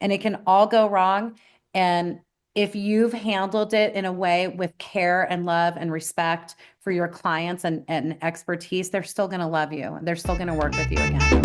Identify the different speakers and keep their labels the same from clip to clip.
Speaker 1: and it can all go wrong. And if you've handled it in a way with care and love and respect for your clients and expertise, they're still going to love you and they're still going to work with you again.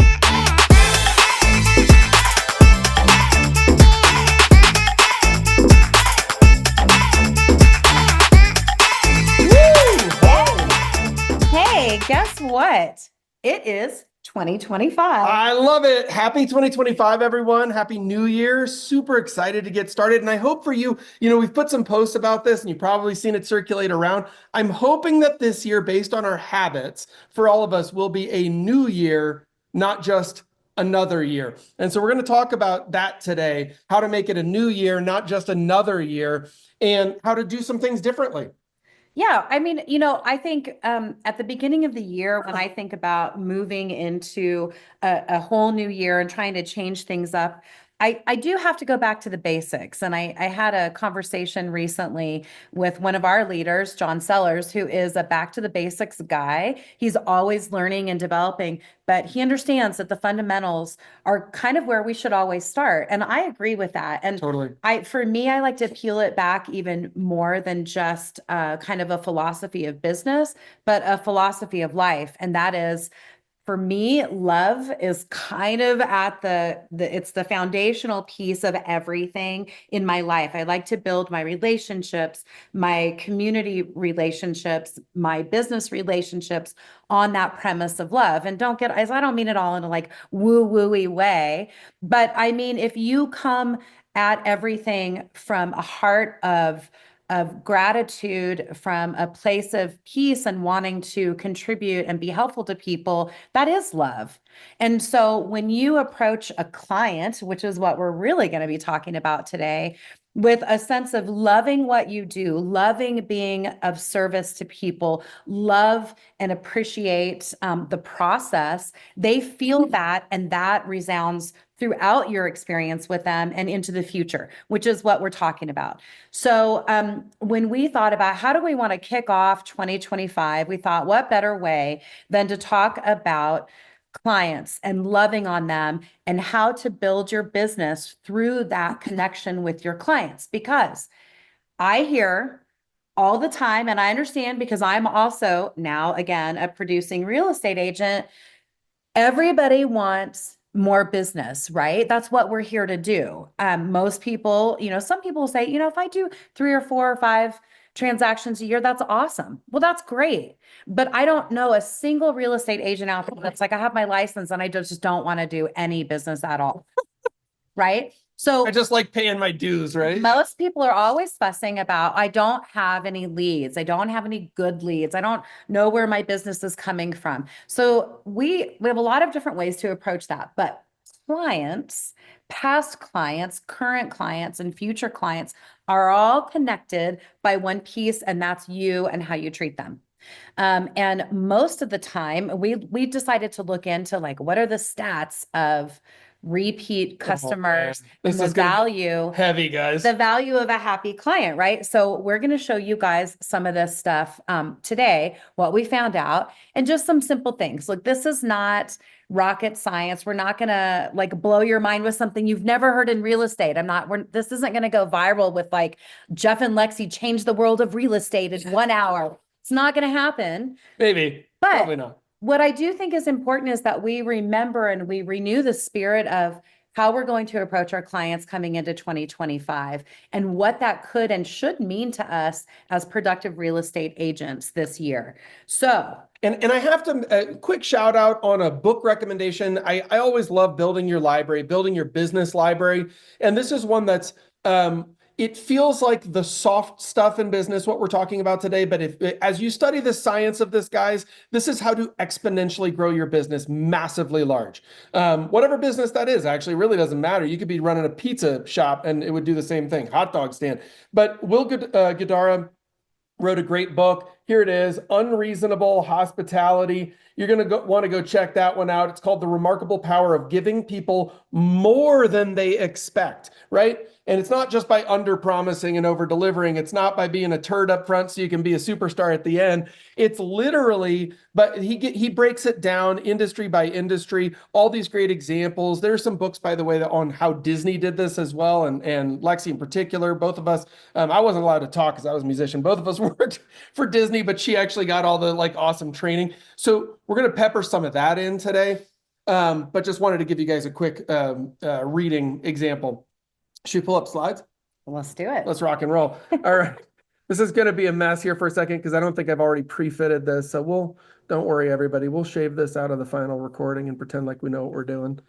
Speaker 1: Hey, guess what? It is 2025.
Speaker 2: I love it. Happy 2025, everyone. Happy New Year. Super excited to get started. And I hope for you, we've put some posts about this and you've probably seen it circulate around. I'm hoping that this year, based on our habits, for all of us, will be a new year, not just another year. And so we're going to talk about that today, how to make it a new year, not just another year, and how to do some things differently.
Speaker 1: Yeah, I mean, I think at the beginning of the year, when I think about moving into a whole new year and trying to change things up, I do have to go back to the basics. And I had a conversation recently with one of our leaders, John Sellers, who is a back to the basics guy. He's always learning and developing, but he understands that the fundamentals are kind of where we should always start. And I agree with that. And
Speaker 2: Totally.
Speaker 1: for me, I like to peel it back even more than just kind of a philosophy of business, but a philosophy of life. And that is, for me, love is kind of at it's the foundational piece of everything in my life. I like to build my relationships, my community relationships, my business relationships on that premise of love. And I don't mean it all in a like woo-woo-y way, but I mean, if you come at everything from a heart of gratitude, from a place of peace and wanting to contribute and be helpful to people, that is love. And so when you approach a client, which is what we're really going to be talking about today, with a sense of loving what you do, loving being of service to people, love and appreciate the process, they feel that, and that resounds throughout your experience with them and into the future, which is what we're talking about. So when we thought about how do we want to kick off 2025, we thought, what better way than to talk about clients and loving on them and how to build your business through that connection with your clients. Because I hear all the time, and I understand because I'm also now, again, a producing real estate agent, everybody wants more business, right? That's what we're here to do. Most people, some people say, if I do 3 or 4 or 5 transactions a year, that's awesome. Well, that's great. But I don't know a single real estate agent out there that's like, I have my license and I just don't want to do any business at all. Right? So
Speaker 2: I just like paying my dues, right?
Speaker 1: most people are always fussing about, I don't have any leads. I don't have any good leads. I don't know where my business is coming from. So we have a lot of different ways to approach that. But clients, past clients, current clients, and future clients are all connected by one piece, and that's you and how you treat them. And most of the time, we decided to look into like, what are the stats of repeat customers and
Speaker 2: This is heavy, guys.
Speaker 1: the value of a happy client, right? So we're going to show you guys some of this stuff today, what we found out, and just some simple things. Look, this is not rocket science. We're not going to like blow your mind with something you've never heard in real estate. This isn't going to go viral with like Jeff and Lexy change the world of real estate in 1 hour. It's not going to happen.
Speaker 2: Maybe,
Speaker 1: but
Speaker 2: probably not.
Speaker 1: What I do think is important is that we remember and we renew the spirit of how we're going to approach our clients coming into 2025 and what that could and should mean to us as productive real estate agents this year. So,
Speaker 2: and I have to quick shout out on a book recommendation. I always love building your library, building your business library. And this is one that's it feels like the soft stuff in business, what we're talking about today. But as you study the science of this, guys, this is how to exponentially grow your business massively large. Whatever business that is, actually really doesn't matter. You could be running a pizza shop and it would do the same thing, hot dog stand. But Will Guidara wrote a great book. Here it is, Unreasonable Hospitality. You're going to want to go check that one out. It's called The Remarkable Power of Giving People More Than They Expect, right? And it's not just by under promising and over delivering. It's not by being a turd up front so you can be a superstar at the end. It's literally, but he breaks it down industry by industry, all these great examples. There's some books, by the way, on how Disney did this as well. And Lexi in particular, both of us, I wasn't allowed to talk because I was a musician. Both of us worked for Disney, but she actually got all the like awesome training. So we're going to pepper some of that in today. But just wanted to give you guys a quick reading example. Should we pull up slides?
Speaker 1: Let's do it.
Speaker 2: Let's rock and roll. All right. This is going to be a mess here for a second because I don't think I've already pre-fitted this. So don't worry, everybody. We'll shave this out of the final recording and pretend like we know what we're doing.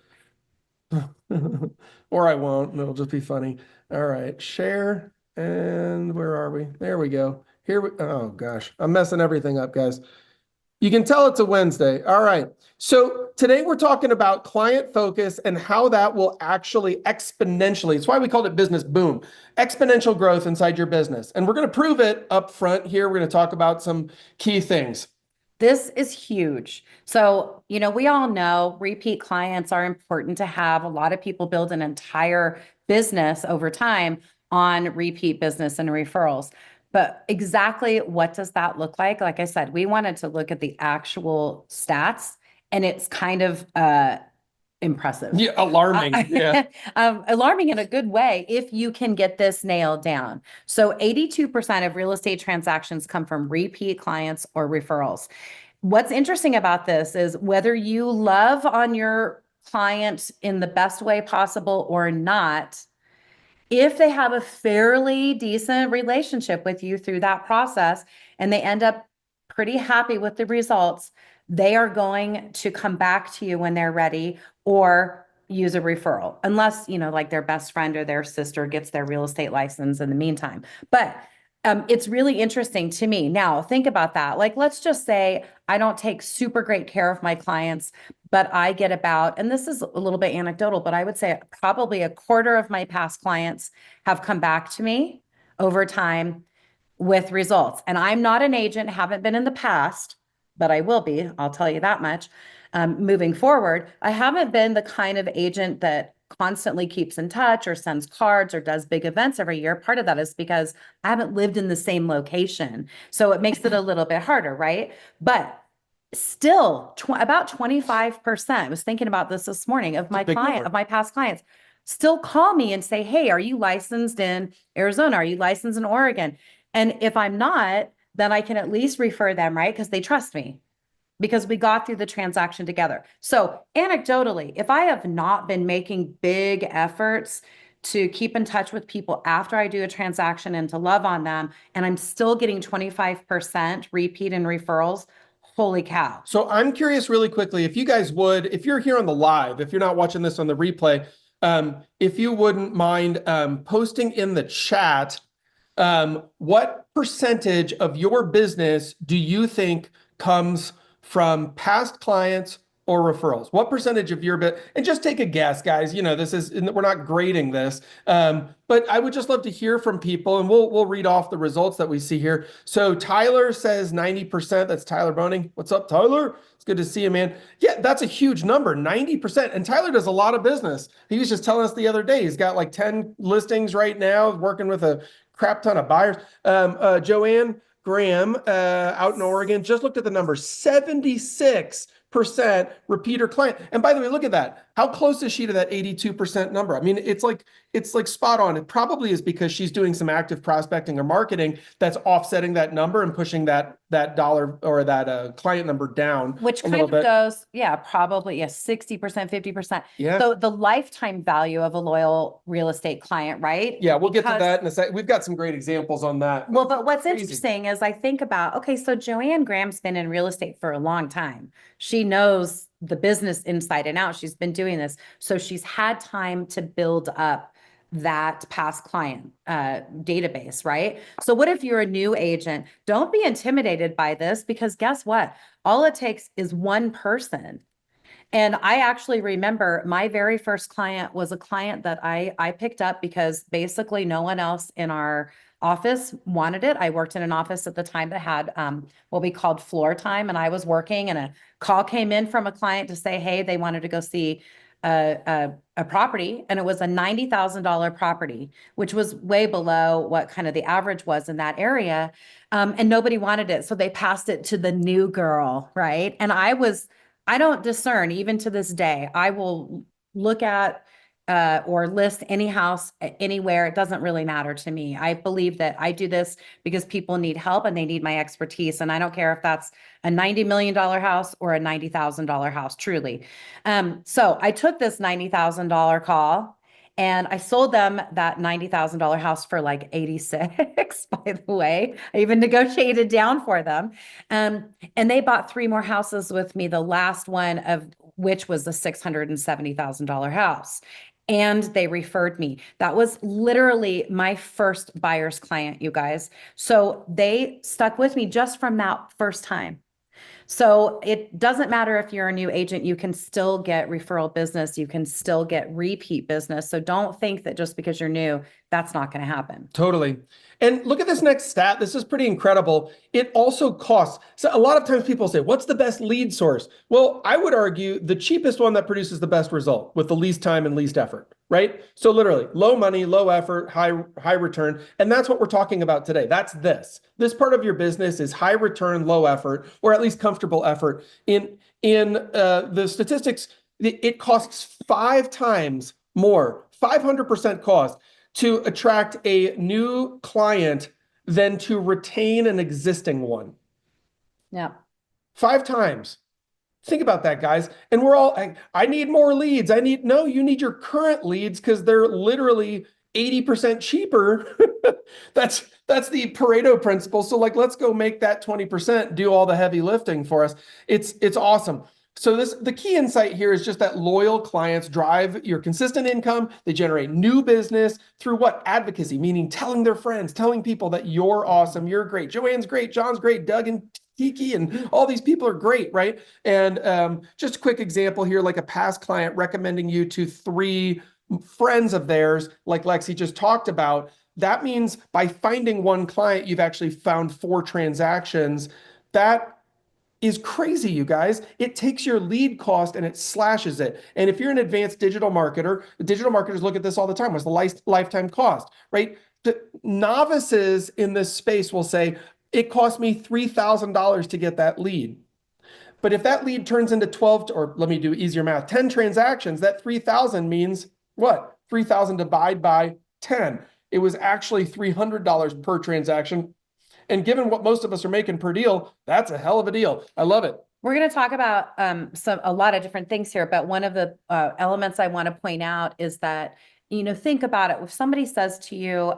Speaker 2: Or I won't, and it'll just be funny. All right. Share. And where are we? There we go. Oh gosh, I'm messing everything up, guys. You can tell it's a Wednesday. All right. So today we're talking about client focus and how that will actually exponentially, it's why we called it business boom, exponential growth inside your business. And we're going to prove it up front here. We're going to talk about some key things.
Speaker 1: This is huge. So, we all know repeat clients are important to have. A lot of people build an entire business over time on repeat business and referrals. But exactly what does that look like? Like I said, we wanted to look at the actual stats, and it's kind of impressive.
Speaker 2: Yeah, alarming. Yeah.
Speaker 1: Alarming in a good way if you can get this nailed down. So 82% of real estate transactions come from repeat clients or referrals. What's interesting about this is whether you love on your client in the best way possible or not, if they have a fairly decent relationship with you through that process and they end up pretty happy with the results, they are going to come back to you when they're ready or use a referral, unless, like their best friend or their sister gets their real estate license in the meantime. But it's really interesting to me. Now, think about that. Like, let's just say I don't take super great care of my clients, but I get about, and this is a little bit anecdotal, but I would say probably a quarter of my past clients have come back to me over time with results. And I'm not an agent, haven't been in the past, but I will be. I'll tell you that much. Moving forward, I haven't been the kind of agent that constantly keeps in touch or sends cards or does big events every year. Part of that is because I haven't lived in the same location. So it makes it a little bit harder, right? But still about 25%, I was thinking about this morning, of my past clients still call me and say, hey, are you licensed in Arizona? Are you licensed in Oregon? And if I'm not, then I can at least refer them, right? Because they trust me, because we got through the transaction together. So anecdotally, if I have not been making big efforts to keep in touch with people after I do a transaction and to love on them, and I'm still getting 25% repeat and referrals, holy cow.
Speaker 2: So I'm curious really quickly, if you guys would, if you're here on the live, if you're not watching this on the replay, if you wouldn't mind posting in the chat, what percentage of your business do you think comes from past clients or referrals? What percentage of your bit? And just take a guess, guys. This is, we're not grading this, but I would just love to hear from people, and we'll read off the results that we see here. So Tyler says 90%. That's Tyler Boning. What's up, Tyler? It's good to see you, man. Yeah, that's a huge number, 90%. And Tyler does a lot of business. He was just telling us the other day, he's got like 10 listings right now, working with a crap ton of buyers. Joanne Graham out in Oregon just looked at the number, 76% repeater client. And by the way, look at that. How close is she to that 82% number? I mean, it's like spot on. It probably is because she's doing some active prospecting or marketing that's offsetting that number and pushing that dollar or that client number down.
Speaker 1: Which kind of goes, probably 60%, 50%.
Speaker 2: Yeah.
Speaker 1: So the lifetime value of a loyal real estate client, right?
Speaker 2: Yeah, we'll get to that in a second. We've got some great examples on that.
Speaker 1: Well, but what's interesting is I think about, okay, so Joanne Graham's been in real estate for a long time. She knows the business inside and out. She's been doing this. So she's had time to build up that past client database, right? So what if you're a new agent? Don't be intimidated by this, because guess what? All it takes is one person. And I actually remember my very first client was a client that I picked up because basically no one else in our office wanted it. I worked in an office at the time that had what we called floor time, and I was working, and a call came in from a client to say, hey, they wanted to go see a property, and it was a $90,000 property, which was way below what kind of the average was in that area. And nobody wanted it. So they passed it to the new girl, right? And I don't discern even to this day. I will look at or list any house anywhere. It doesn't really matter to me. I believe that I do this because people need help and they need my expertise. And I don't care if that's a $90 million house or a $90,000 house, truly. So I took this $90,000 call and I sold them that $90,000 house for like 86, by the way. I even negotiated down for them. And they bought three more houses with me, the last one of which was the $670,000 house. And they referred me. That was literally my first buyer's client, you guys. So they stuck with me just from that first time. So it doesn't matter if you're a new agent, you can still get referral business. You can still get repeat business. So don't think that just because you're new, that's not going to happen.
Speaker 2: Totally. And look at this next stat. This is pretty incredible. It also costs. So a lot of times people say, what's the best lead source? Well, I would argue the cheapest one that produces the best result with the least time and least effort, right? So literally low money, low effort, high return. And that's what we're talking about today. That's this. This part of your business is high return, low effort, or at least comfortable effort. In the statistics, it costs 5 times more, 500% cost to attract a new client than to retain an existing one.
Speaker 1: Yeah.
Speaker 2: 5 times. Think about that, guys. And we're all, I need more leads. No, you need your current leads because they're literally 80% cheaper. That's the Pareto principle. So like, let's go make that 20% do all the heavy lifting for us. It's awesome. So the key insight here is just that loyal clients drive your consistent income. They generate new business through what? Advocacy, meaning telling their friends, telling people that you're awesome, you're great, Joanne's great, John's great, Doug and Kiki and all these people are great, right? And just a quick example here, like a past client recommending you to 3 friends of theirs, like Lexi just talked about. That means by finding one client, you've actually found 4 transactions. That is crazy, you guys. It takes your lead cost and it slashes it. And if you're an advanced digital marketer, digital marketers look at this all the time. What's the lifetime cost, right? The novices in this space will say, it cost me $3,000 to get that lead. But if that lead turns into 12, or let me do easier math, 10 transactions, that 3,000 means what? 3,000 divided by 10. It was actually $300 per transaction. And given what most of us are making per deal, that's a hell of a deal. I love it.
Speaker 1: We're going to talk about a lot of different things here, but one of the elements I want to point out is that, think about it. If somebody says to you,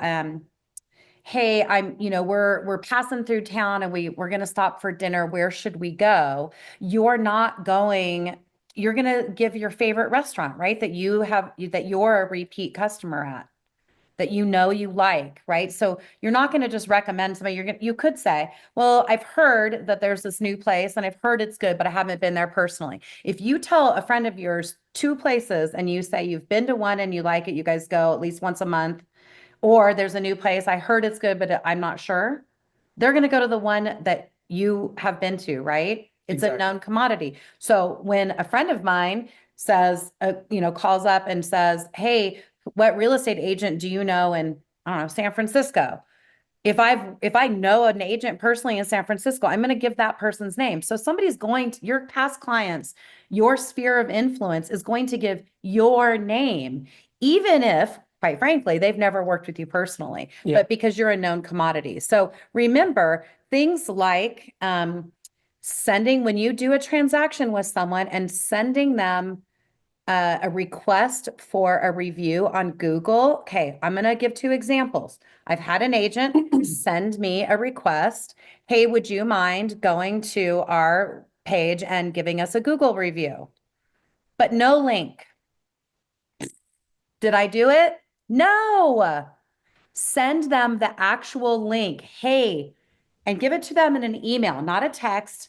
Speaker 1: hey, we're passing through town and we're going to stop for dinner. Where should we go? You're going to give your favorite restaurant, right? That you're a repeat customer at, that you like, right? So you're not going to just recommend somebody. You could say, well, I've heard that there's this new place and I've heard it's good, but I haven't been there personally. If you tell a friend of yours 2 places and you say you've been to one and you like it, you guys go at least once a month, or there's a new place, I heard it's good, but I'm not sure, they're going to go to the one that you have been to, right? It's exactly. A known commodity. So when a friend of mine says, calls up and says, hey, what real estate agent do you know in, I don't know, San Francisco? If I know an agent personally in San Francisco, I'm going to give that person's name. So somebody's your past clients, your sphere of influence is going to give your name, even if, quite frankly, they've never worked with you personally, but because you're a known commodity. So remember things like when you do a transaction with someone and sending them a request for a review on Google. Okay, I'm going to give 2 examples. I've had an agent send me a request. Hey, would you mind going to our page and giving us a Google review? But no link. Did I do it? No. Send them the actual link. Hey, and give it to them in an email, not a text.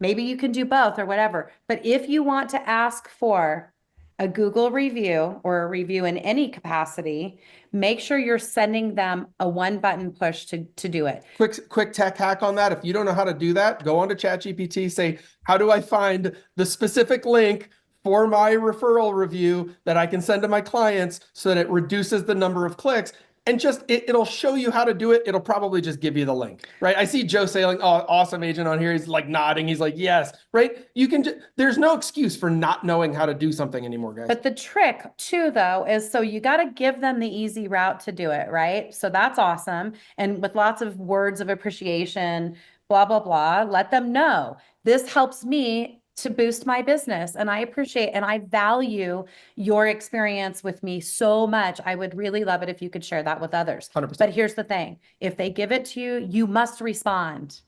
Speaker 1: Maybe you can do both or whatever. But if you want to ask for a Google review or a review in any capacity, make sure you're sending them a one button push to do it.
Speaker 2: Quick tech hack on that. If you don't know how to do that, go onto ChatGPT, say, how do I find the specific link for my referral review that I can send to my clients so that it reduces the number of clicks? And just it'll show you how to do it. It'll probably just give you the link, right? I see Joe saying, "Oh, awesome agent" on here. He's like nodding. He's like, "Yes," right? You can. There's no excuse for not knowing how to do something anymore, guys.
Speaker 1: But the trick too, though, is so you got to give them the easy route to do it, right? So that's awesome. And with lots of words of appreciation, blah, blah, blah, let them know this helps me to boost my business. And I appreciate and I value your experience with me so much. I would really love it if you could share that with others.
Speaker 2: 100%.
Speaker 1: But here's the thing, if they give it to you, you must respond.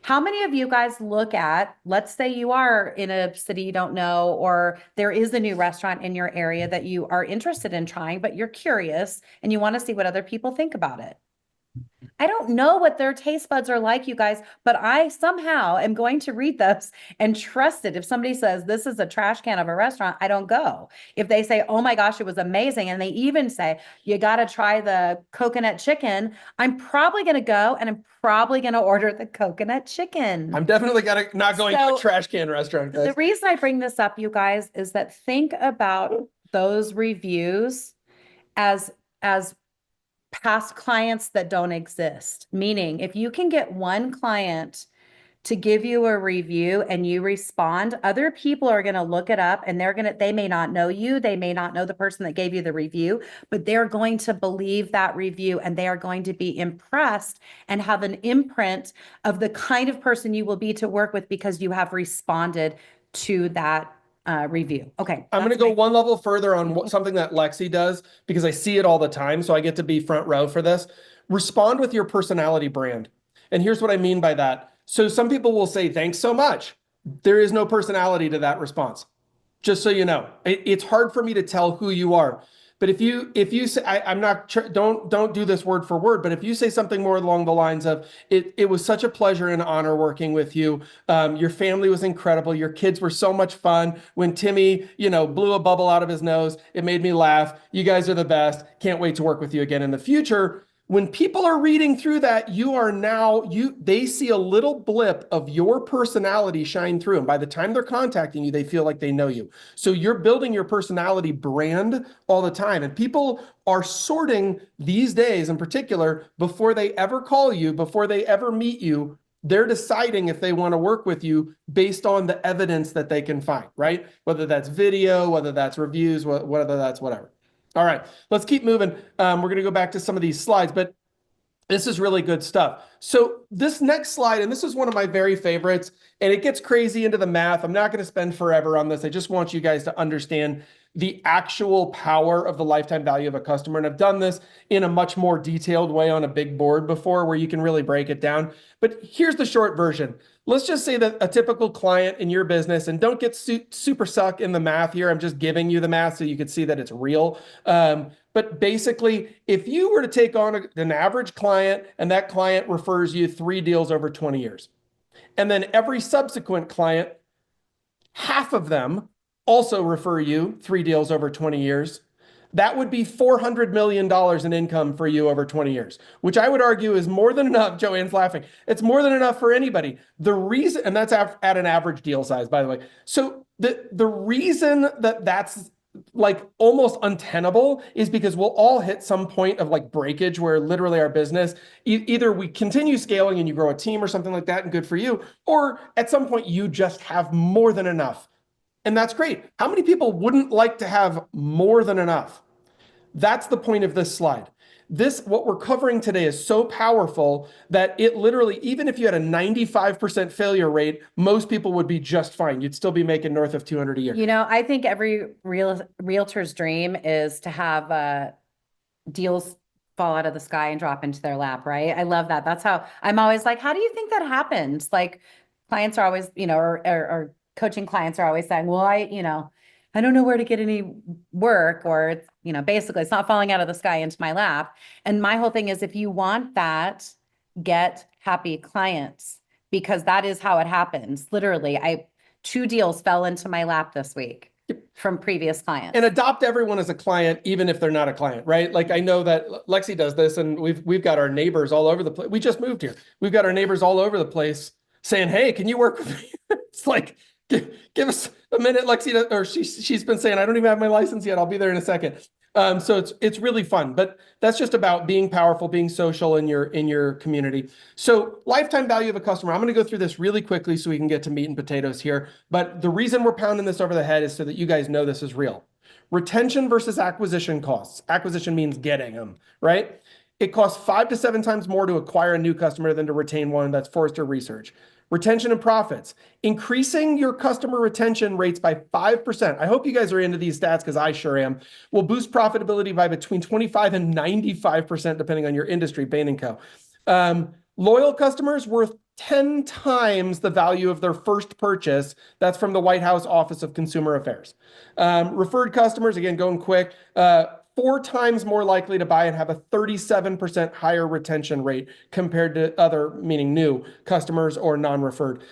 Speaker 1: How many of you guys look at, let's say you are in a city you don't know, or there is a new restaurant in your area that you are interested in trying, but you're curious and you want to see what other people think about it? I don't know what their taste buds are like, you guys, but I somehow am going to read those and trust it. If somebody says this is a trash can of a restaurant, I don't go. If they say, oh my gosh, it was amazing, and they even say, you got to try the coconut chicken, I'm probably going to go and I'm probably going to order the coconut chicken.
Speaker 2: I'm definitely not going to
Speaker 1: So,
Speaker 2: a trash can restaurant, guys.
Speaker 1: the reason I bring this up, you guys, is that think about those reviews as past clients that don't exist. Meaning, if you can get one client to give you a review and you respond, other people are going to look it up and they may not know you, they may not know the person that gave you the review, but they're going to believe that review and they are going to be impressed and have an imprint of the kind of person you will be to work with because you have responded to that review. Okay.
Speaker 2: I'm going to go one level further on something that Lexy does because I see it all the time. So I get to be front row for this. Respond with your personality brand. And here's what I mean by that. So some people will say, thanks so much. There is no personality to that response. Just so you know, it's hard for me to tell who you are. But if you say, I'm not, don't do this word for word, but if you say something more along the lines of, it was such a pleasure and honor working with you. Your family was incredible. Your kids were so much fun. When Timmy, blew a bubble out of his nose, it made me laugh. You guys are the best. Can't wait to work with you again in the future. When people are reading through that, they see a little blip of your personality shine through. And by the time they're contacting you, they feel like they know you. So you're building your personality brand all the time. And people are sorting these days in particular, before they ever call you, before they ever meet you, they're deciding if they want to work with you based on the evidence that they can find, right? Whether that's video, whether that's reviews, whether that's whatever. All right, let's keep moving. We're going to go back to some of these slides, but this is really good stuff. So this next slide, and this is one of my very favorites, and it gets crazy into the math. I'm not going to spend forever on this. I just want you guys to understand the actual power of the lifetime value of a customer. And I've done this in a much more detailed way on a big board before where you can really break it down. But here's the short version. Let's just say that a typical client in your business, and don't get super suck in the math here. I'm just giving you the math so you can see that it's real. But basically, if you were to take on an average client and that client refers you 3 deals over 20 years, and then every subsequent client, half of them also refer you 3 deals over 20 years, that would be $400 million in income for you over 20 years, which I would argue is more than enough. Joanne's laughing. It's more than enough for anybody. The reason, and that's at an average deal size, by the way. So the reason that that's like almost untenable is because we'll all hit some point of like breakage where literally our business, either we continue scaling and you grow a team or something like that, and good for you, or at some point you just have more than enough. And that's great. How many people wouldn't like to have more than enough? That's the point of this slide. What we're covering today is so powerful that it literally, even if you had a 95% failure rate, most people would be just fine. You'd still be making north of 200 a year.
Speaker 1: I think every realtor's dream is to have deals fall out of the sky and drop into their lap, right? I love that. That's how I'm always like, how do you think that happens? Like clients are always, or coaching clients are always saying, well, I don't know where to get any work, or it's, basically it's not falling out of the sky into my lap. And my whole thing is, if you want that, get happy clients. because that is how it happens. Literally, two deals fell into my lap this week from previous clients.
Speaker 2: And adopt everyone as a client, even if they're not a client, right? Like I know that Lexi does this, and we've got our neighbors all over the place. We just moved here. We've got our neighbors all over the place saying, "Hey, can you work with me?" It's like, give us a minute, Lexi. Or she's been saying, "I don't even have my license yet. I'll be there in a second." So it's really fun, but that's just about being powerful, being social in your community. So lifetime value of a customer. I'm going to go through this really quickly so we can get to meat and potatoes here. But the reason we're pounding this over the head is so that you guys know this is real. Retention versus acquisition costs. Acquisition means getting them, right? It costs 5 to 7 times more to acquire a new customer than to retain one. That's Forrester research. Retention and profits. Increasing your customer retention rates by 5%. I hope you guys are into these stats because I sure am. Will boost profitability by between 25 and 95%, depending on your industry, Bain & Co. Loyal customers worth 10 times the value of their first purchase. That's from the White House Office of Consumer Affairs. Referred customers, again, going quick, 4 times more likely to buy and have a 37% higher retention rate compared to other, meaning new customers or non-referred.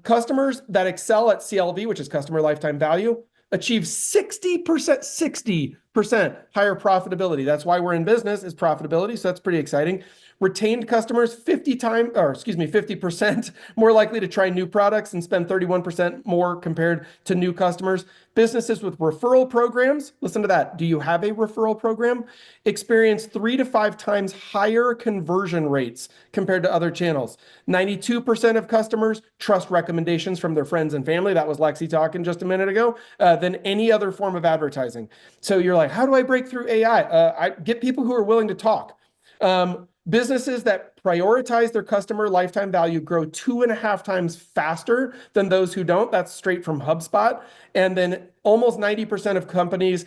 Speaker 2: Customers that excel at CLV, which is customer lifetime value, achieve 60% higher profitability. That's why we're in business, is profitability. So that's pretty exciting. Retained customers 50% more likely to try new products and spend 31% more compared to new customers. Businesses with referral programs, listen to that. Do you have a referral program? Experience 3 to 5 times higher conversion rates compared to other channels. 92% of customers trust recommendations from their friends and family. That was Lexi talking just a minute ago, than any other form of advertising. So you're like, how do I break through AI? I get people who are willing to talk. Businesses that prioritize their customer lifetime value grow 2.5 times faster than those who don't. That's straight from HubSpot. And then almost 90% of companies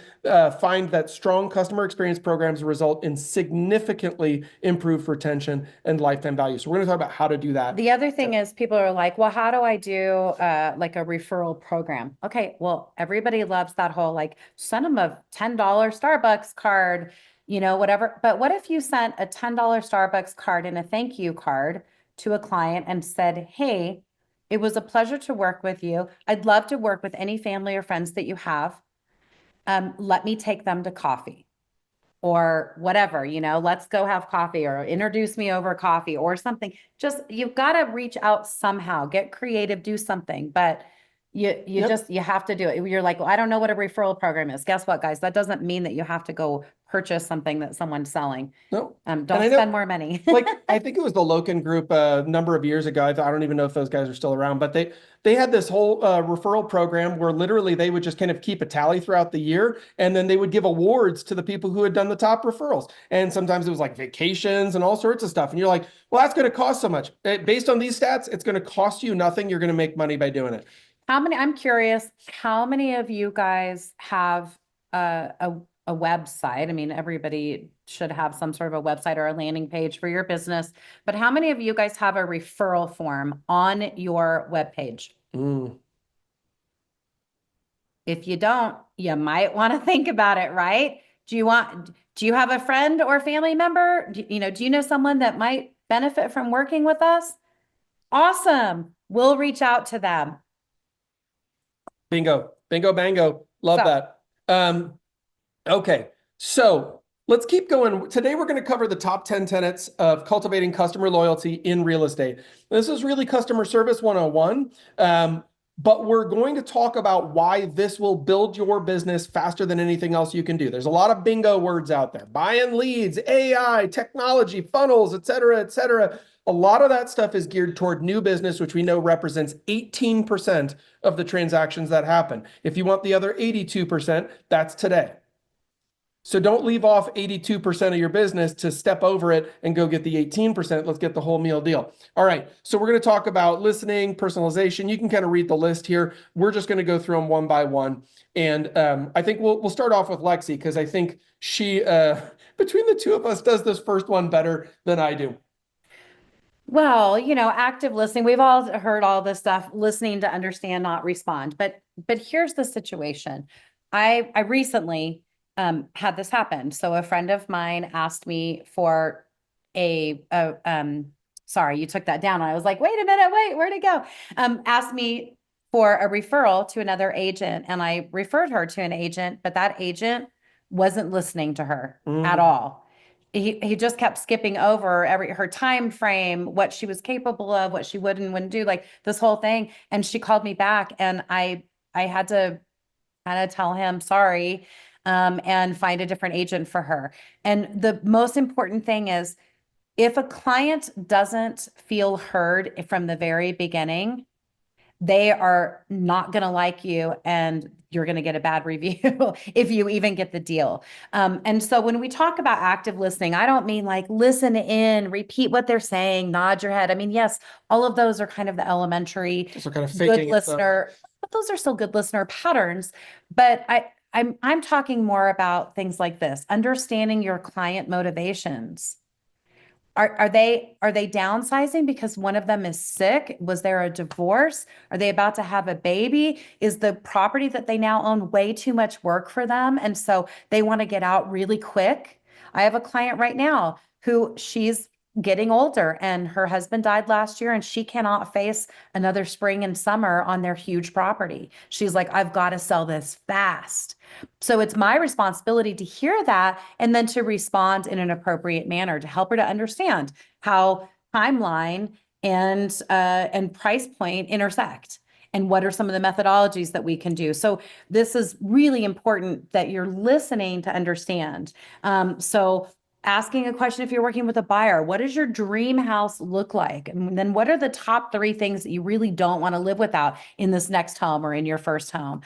Speaker 2: find that strong customer experience programs result in significantly improved retention and lifetime value. So we're going to talk about how to do that.
Speaker 1: The other thing is people are like, well, how do I do like a referral program? Okay, well, everybody loves that whole like send them a $10 Starbucks card, whatever. But what if you sent a $10 Starbucks card and a thank you card to a client and said, hey, it was a pleasure to work with you. I'd love to work with any family or friends that you have. Let me take them to coffee or whatever, let's go have coffee or introduce me over coffee or something. Just, you've got to reach out somehow, get creative, do something, but you have to do it. You're like, well, I don't know what a referral program is. Guess what, guys? That doesn't mean that you have to go purchase something that someone's selling.
Speaker 2: No.
Speaker 1: Don't spend more money.
Speaker 2: Like, I think it was the Loken Group a number of years ago. I don't even know if those guys are still around, but they had this whole referral program where literally they would just kind of keep a tally throughout the year, and then they would give awards to the people who had done the top referrals. And sometimes it was like vacations and all sorts of stuff. And you're like, well, that's going to cost so much. Based on these stats, it's going to cost you nothing. You're going to make money by doing it.
Speaker 1: I'm curious, how many of you guys have a website? I mean, everybody should have some sort of a website or a landing page for your business, but how many of you guys have a referral form on your webpage? If you don't, you might want to think about it, right? Do you have a friend or family member? Do you know someone that might benefit from working with us? Awesome. We'll reach out to them.
Speaker 2: Bingo, bingo, bango. Love that. Okay, so let's keep going. Today, we're going to cover the top 10 tenets of cultivating customer loyalty in real estate. This is really customer service 101, but we're going to talk about why this will build your business faster than anything else you can do. There's a lot of bingo words out there. Buy-in leads, AI, technology, funnels, et cetera, et cetera. A lot of that stuff is geared toward new business, which we know represents 18% of the transactions that happen. If you want the other 82%, that's today. So don't leave off 82% of your business to step over it and go get the 18%. Let's get the whole meal deal. All right. So we're going to talk about listening, personalization. You can kind of read the list here. We're just going to go through them one by one. And I think we'll start off with Lexi, because I think she, between the two of us, does this first one better than I do.
Speaker 1: Well, active listening, we've all heard all this stuff, listening to understand, not respond. But here's the situation. I recently had this happen. So a friend of mine asked me for a sorry, you took that down. I was like, wait a minute, wait, where'd it go? Asked me for a referral to another agent, and I referred her to an agent, but that agent wasn't listening to her at
Speaker 2: Mm.
Speaker 1: all. He just kept skipping over her time frame, what she was capable of, what she would and wouldn't do, like this whole thing. And she called me back, and I had to kind of tell him sorry, and find a different agent for her. And the most important thing is, if a client doesn't feel heard from the very beginning, they are not going to like you, and you're going to get a bad review if you even get the deal. And so when we talk about active listening, I don't mean like listen in, repeat what they're saying, nod your head. I mean, yes, all of those are kind of the elementary
Speaker 2: So kind of
Speaker 1: good
Speaker 2: faking it though.
Speaker 1: listener, but those are still good listener patterns. But I'm talking more about things like this, understanding your client motivations. Are they downsizing because one of them is sick? Was there a divorce? Are they about to have a baby? Is the property that they now own way too much work for them? And so they want to get out really quick. I have a client right now who she's getting older, and her husband died last year, and she cannot face another spring and summer on their huge property. She's like, I've got to sell this fast. So it's my responsibility to hear that and then to respond in an appropriate manner to help her to understand how timeline and price point intersect, and what are some of the methodologies that we can do. So this is really important that you're listening to understand. So asking a question, if you're working with a buyer, what does your dream house look like? And then what are the top 3 things that you really don't want to live without in this next home or in your first home?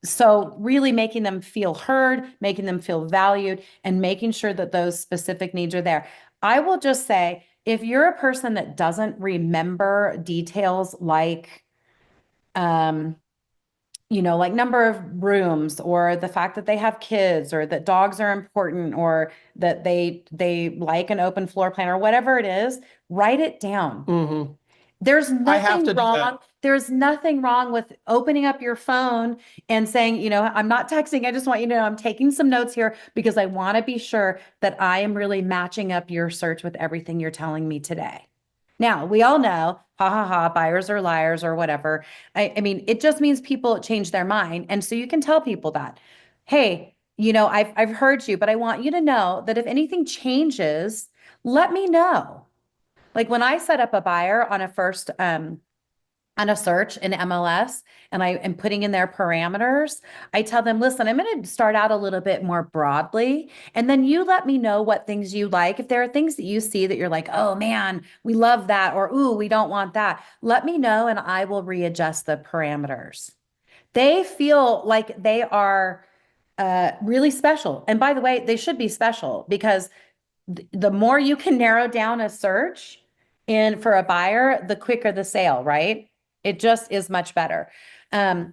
Speaker 1: So really making them feel heard, making them feel valued, and making sure that those specific needs are there. I will just say, if you're a person that doesn't remember details like, um, like number of rooms, or the fact that they have kids, or that dogs are important, or that they like an open floor plan, or whatever it is, write it down.
Speaker 2: Mm-hmm.
Speaker 1: There's
Speaker 2: I have
Speaker 1: nothing
Speaker 2: to do
Speaker 1: wrong.
Speaker 2: that.
Speaker 1: There's nothing wrong with opening up your phone and saying, I'm not texting. I just want you to know I'm taking some notes here because I want to be sure that I am really matching up your search with everything you're telling me today. Now, we all know, ha ha ha, buyers are liars or whatever. I mean, it just means people change their mind. And so you can tell people that, hey, I've heard you, but I want you to know that if anything changes, let me know. Like when I set up a buyer on a search in MLS, and I am putting in their parameters, I tell them, listen, I'm going to start out a little bit more broadly, and then you let me know what things you like. If there are things that you see that you're like, oh man, we love that, or ooh, we don't want that, let me know and I will readjust the parameters. They feel like they are really special. And by the way, they should be special, because the more you can narrow down a search in for a buyer, the quicker the sale, right? It just is much better.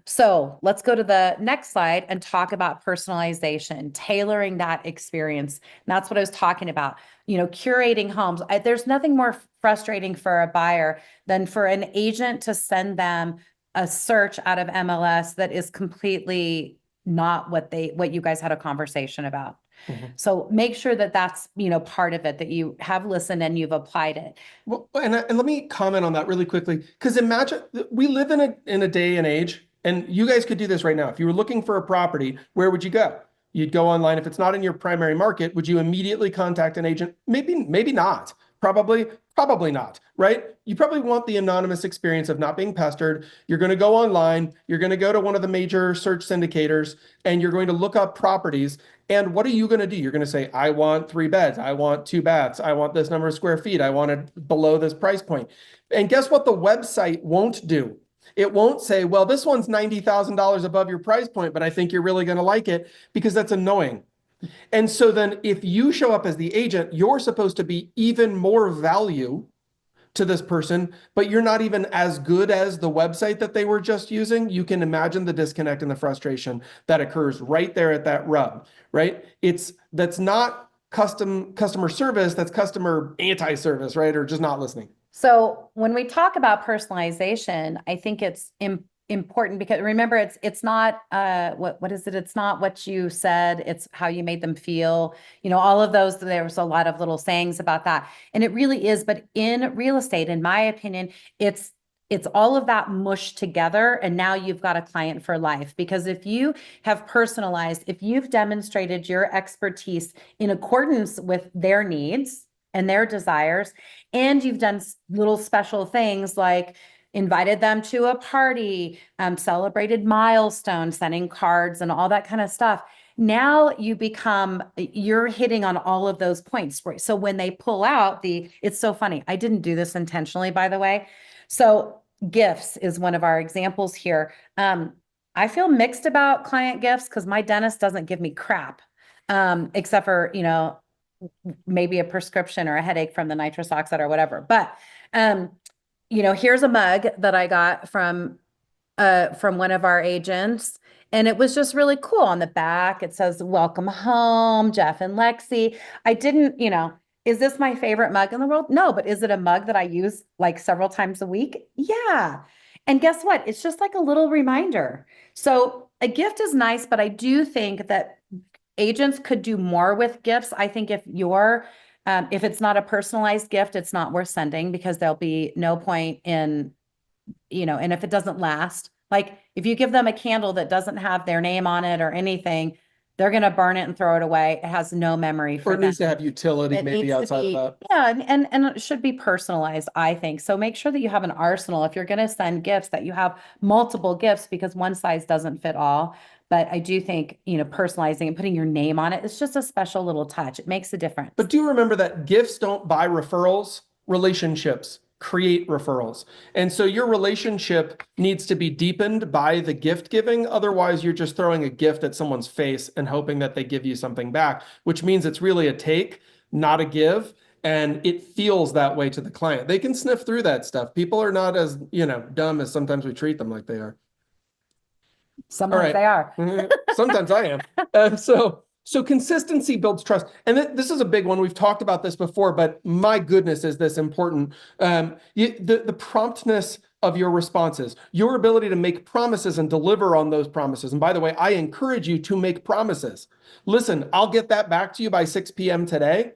Speaker 1: So let's go to the next slide and talk about personalization, tailoring that experience. And that's what I was talking about. Curating homes. There's nothing more frustrating for a buyer than for an agent to send them a search out of MLS that is completely not what you guys had a conversation about.
Speaker 2: Mm-hmm.
Speaker 1: So make sure that that's, part of it, that you have listened and you've applied it.
Speaker 2: Well, and let me comment on that really quickly, because imagine we live in a day and age, and you guys could do this right now. If you were looking for a property, where would you go? You'd go online. If it's not in your primary market, would you immediately contact an agent? Maybe not. Probably not, right? You probably want the anonymous experience of not being pestered. You're going to go online. You're going to go to one of the major search syndicators, and you're going to look up properties. And what are you going to do? You're going to say, I want 3 beds. I want 2 baths. I want this number of square feet. I want it below this price point. And guess what the website won't do? It won't say, well, this one's $90,000 above your price point, but I think you're really going to like it, because that's annoying. And so then if you show up as the agent, you're supposed to be even more value to this person, but you're not even as good as the website that they were just using. You can imagine the disconnect and the frustration that occurs right there at that rub, right? That's not customer service, that's customer anti-service, right? Or just not listening.
Speaker 1: So when we talk about personalization, I think it's important because remember, it's not what is it? It's not what you said, it's how you made them feel. You know, all of those, there's a lot of little sayings about that. And it really is, but in real estate, in my opinion, it's all of that mushed together. And now you've got a client for life. Because if you have personalized, if you've demonstrated your expertise in accordance with their needs and their desires, and you've done little special things like invited them to a party, celebrated milestones, sending cards and all that kind of stuff. Now you're hitting on all of those points. Right? So when they pull out it's so funny. I didn't do this intentionally, by the way. So gifts is one of our examples here. I feel mixed about client gifts because my dentist doesn't give me crap, except for, maybe a prescription or a headache from the nitrous oxide or whatever. But, here's a mug that I got from one of our agents. And it was just really cool. On the back, it says, "Welcome home, Jeff and Lexy." I didn't, is this my favorite mug in the world? No, but is it a mug that I use like several times a week? Yeah. And guess what? It's just like a little reminder. So a gift is nice, but I do think that agents could do more with gifts. I think if it's not a personalized gift, it's not worth sending because there'll be no point in, and if it doesn't last, like if you give them a candle that doesn't have their name on it or anything, they're going to burn it and throw it away. It has no memory for
Speaker 2: Or it
Speaker 1: them.
Speaker 2: needs to have utility maybe outside of that.
Speaker 1: Yeah, and it should be personalized, I think. So make sure that you have an arsenal. If you're going to send gifts, that you have multiple gifts because one size doesn't fit all. But I do think, personalizing and putting your name on it is just a special little touch. It makes a difference.
Speaker 2: But do remember that gifts don't buy referrals, relationships create referrals. And so your relationship needs to be deepened by the gift giving. Otherwise, you're just throwing a gift at someone's face and hoping that they give you something back, which means it's really a take, not a give. And it feels that way to the client. They can sniff through that stuff. People are not as, dumb as sometimes we treat them like they are.
Speaker 1: Sometimes they are.
Speaker 2: Sometimes I am. So consistency builds trust. And this is a big one. We've talked about this before, but my goodness, is this important. The promptness of your responses, your ability to make promises and deliver on those promises. And by the way, I encourage you to make promises. Listen, I'll get that back to you by 6 p.m. today.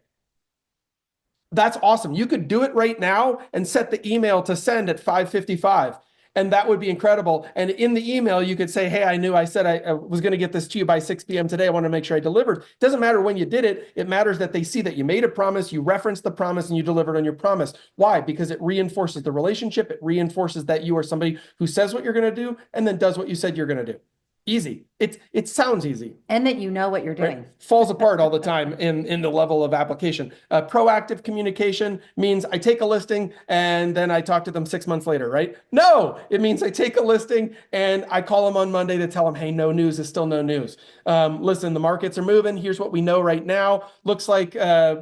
Speaker 2: That's awesome. You could do it right now and set the email to send at 5:55. And that would be incredible. And in the email, you could say, "Hey, I said I was going to get this to you by 6 p.m. today. I want to make sure I delivered." It doesn't matter when you did it. It matters that they see that you made a promise, you referenced the promise, and you delivered on your promise. Why? Because it reinforces the relationship. It reinforces that you are somebody who says what you're going to do and then does what you said you're going to do. Easy. It sounds easy.
Speaker 1: And that you know what you're doing.
Speaker 2: Right? Falls apart all the time in the level of application. Proactive communication means I take a listing and then I talk to them 6 months later, right? No, it means I take a listing and I call them on Monday to tell them, "Hey, no news is still no news. Listen, the markets are moving. Here's what we know right now. Looks like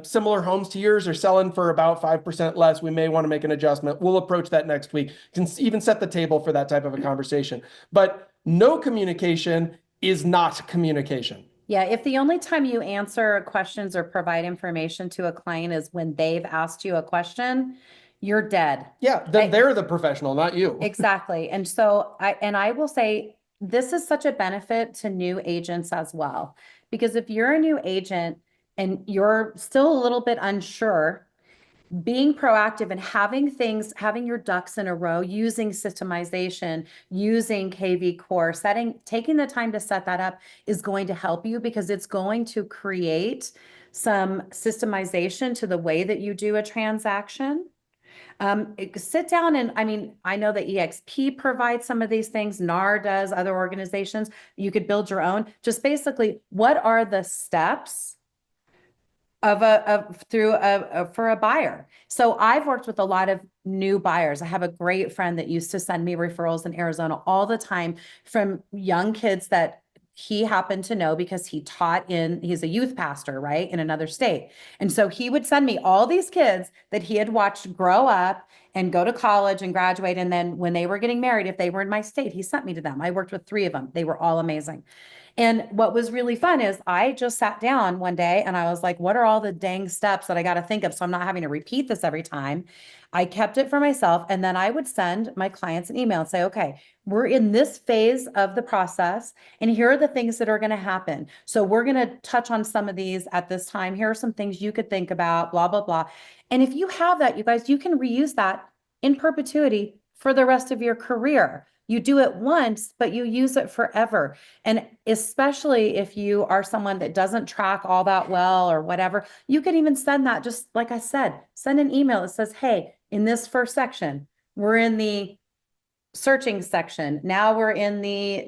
Speaker 2: similar homes to yours are selling for about 5% less. We may want to make an adjustment. We'll approach that next week." You can even set the table for that type of a conversation. But no communication is not communication.
Speaker 1: Yeah, if the only time you answer questions or provide information to a client is when they've asked you a question, you're dead.
Speaker 2: Yeah, then they're the professional, not you.
Speaker 1: Exactly. And so I will say this is such a benefit to new agents as well. Because if you're a new agent and you're still a little bit unsure, being proactive and having your ducks in a row, using systemization, using KV Core, taking the time to set that up is going to help you because it's going to create some systemization to the way that you do a transaction. Sit down and, I know that EXP provides some of these things, NAR does, other organizations. You could build your own. Just basically, what are the steps for a buyer? So I've worked with a lot of new buyers. I have a great friend that used to send me referrals in Arizona all the time from young kids that he happened to know because he's a youth pastor, right, in another state. And so he would send me all these kids that he had watched grow up and go to college and graduate. And then when they were getting married, if they were in my state, he sent me to them. I worked with 3 of them. They were all amazing. And what was really fun is I just sat down one day and I was like, what are all the dang steps that I got to think of? So I'm not having to repeat this every time. I kept it for myself. And then I would send my clients an email and say, okay, we're in this phase of the process, and here are the things that are going to happen. So we're going to touch on some of these at this time. Here are some things you could think about, blah, blah, blah. And if you have that, you guys, you can reuse that in perpetuity for the rest of your career. You do it once, but you use it forever. And especially if you are someone that doesn't track all that well or whatever, you can even send that, just like I said, send an email that says, hey, in this first section, we're in the searching section. Now we're in the,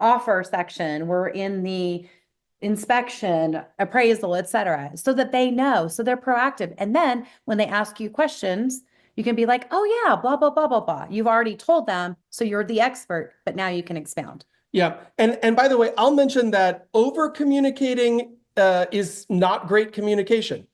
Speaker 1: offer section. We're in the inspection, appraisal, etc., so that they know, so they're proactive. And then when they ask you questions, you can be like, oh yeah, blah, blah, blah, blah, blah. You've already told them, so you're the expert, but now you can expound.
Speaker 2: Yeah. And by the way, I'll mention that over communicating is not great communication,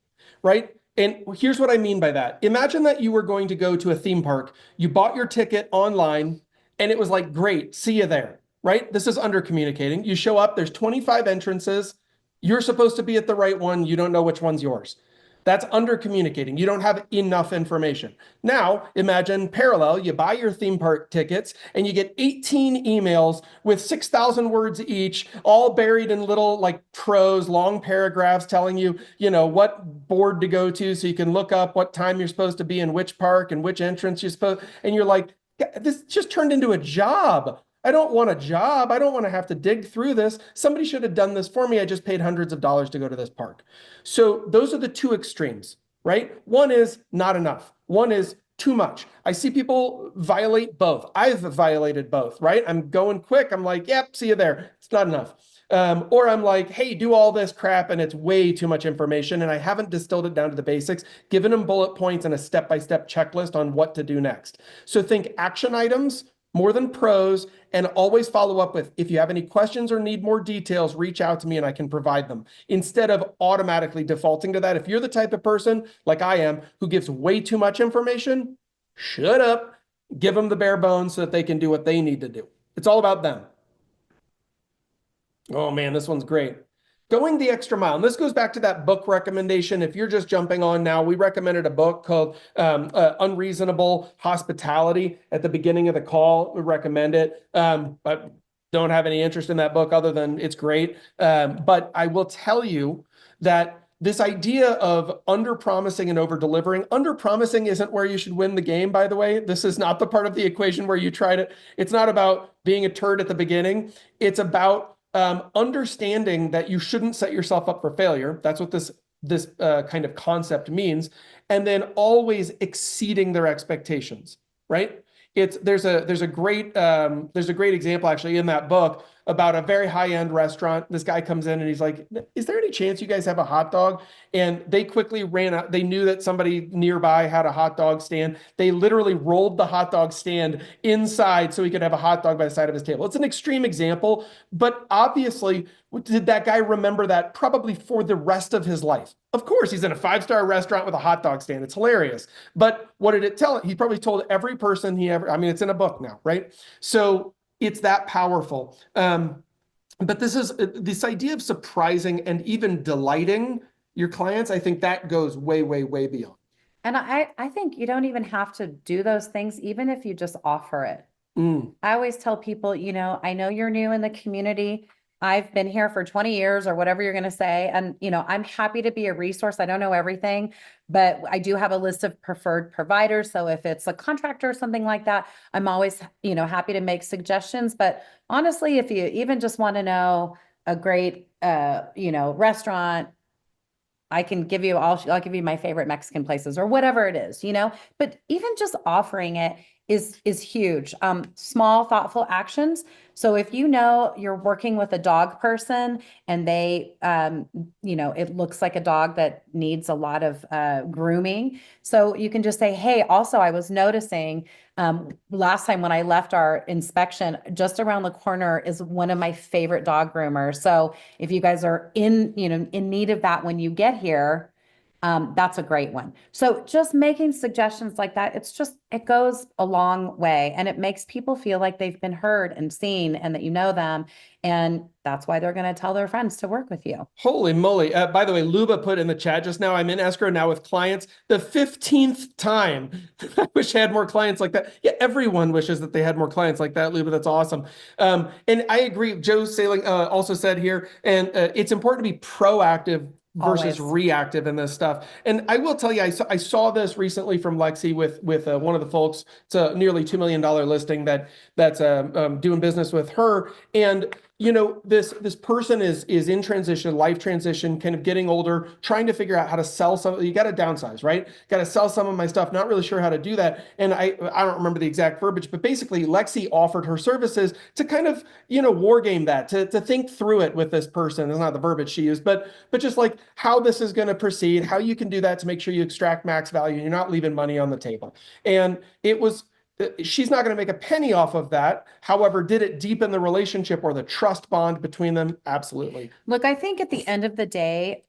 Speaker 2: right? And here's what I mean by that. Imagine that you were going to go to a theme park. You bought your ticket online and it was like, great, see you there, right? This is under communicating. You show up, there's 25 entrances. You're supposed to be at the right one. You don't know which one's yours. That's under communicating. You don't have enough information. Now, imagine parallel, you buy your theme park tickets and you get 18 emails with 6,000 words each, all buried in little like prose, long paragraphs telling you, what board to go to so you can look up what time you're supposed to be in which park and which entrance you're supposed, and you're like, this just turned into a job. I don't want a job. I don't want to have to dig through this. Somebody should have done this for me. I just paid hundreds of dollars to go to this park. So those are the two extremes, right? One is not enough. One is too much. I see people violate both. I've violated both, right? I'm going quick. I'm like, yep, see you there. It's not enough. Or I'm like, hey, do all this crap and it's way too much information and I haven't distilled it down to the basics, given them bullet points and a step-by-step checklist on what to do next. So think action items more than pros, and always follow up with, if you have any questions or need more details, reach out to me and I can provide them, instead of automatically defaulting to that. If you're the type of person like I am who gives way too much information, shut up, give them the bare bones so that they can do what they need to do. It's all about them. Oh man, this one's great. Going the extra mile. And this goes back to that book recommendation. If you're just jumping on now, we recommended a book called Unreasonable Hospitality at the beginning of the call. We recommend it. But don't have any interest in that book other than it's great. But I will tell you that this idea of under-promising and over-delivering, under-promising isn't where you should win the game, by the way. This is not the part of the equation where you try to, it's not about being a turd at the beginning. It's about understanding that you shouldn't set yourself up for failure. That's what this kind of concept means. And then always exceeding their expectations, right? There's a great example actually in that book about a very high-end restaurant. This guy comes in and he's like, is there any chance you guys have a hot dog? And they quickly ran out. They knew that somebody nearby had a hot dog stand. They literally rolled the hot dog stand inside so he could have a hot dog by the side of his table. It's an extreme example, but obviously, did that guy remember that? Probably for the rest of his life. Of course, he's in a five-star restaurant with a hot dog stand. It's hilarious. But what did it tell? He probably told every person he ever, I mean, it's in a book now, right? So it's that powerful. But this idea of surprising and even delighting your clients, I think that goes way, way, way beyond.
Speaker 1: And I think you don't even have to do those things, even if you just offer it. I always tell people, I know you're new in the community. I've been here for 20 years or whatever you're going to say. And, I'm happy to be a resource. I don't know everything, but I do have a list of preferred providers. So if it's a contractor or something like that, I'm always, happy to make suggestions. But honestly, if you even just want to know a great, restaurant, I can give you, I'll give you my favorite Mexican places or whatever it is, but even just offering it is huge. Small, thoughtful actions. So if you're working with a dog person and they, it looks like a dog that needs a lot of grooming. So you can just say, hey, also, I was noticing last time when I left our inspection, just around the corner is one of my favorite dog groomers. So if you guys are in need of that when you get here, That's a great one. So just making suggestions like that, it goes a long way, and it makes people feel like they've been heard and seen and that you know them. And that's why they're going to tell their friends to work with you.
Speaker 2: Holy moly. By the way, Luba put in the chat just now, I'm in escrow now with clients the 15th time. I wish I had more clients like that. Yeah, everyone wishes that they had more clients like that, Luba. That's awesome. And I agree. Joe Sailing also said here, and it's important to be proactive versus
Speaker 1: Always.
Speaker 2: reactive in this stuff. And I will tell you, I saw this recently from Lexy with one of the folks. It's a nearly $2 million listing that's doing business with her. And this person is in transition, life transition, kind of getting older, trying to figure out how to sell some. You got to downsize, right? Got to sell some of my stuff. Not really sure how to do that. And I don't remember the exact verbiage, but basically Lexi offered her services to kind of war game that, to think through it with this person. It's not the verbiage she used, but just like how this is going to proceed, how you can do that to make sure you extract max value. You're not leaving money on the table. And it was. She's not going to make a penny off of that. However, did it deepen the relationship or the trust bond between them? Absolutely.
Speaker 1: Look, I think at the end of the day,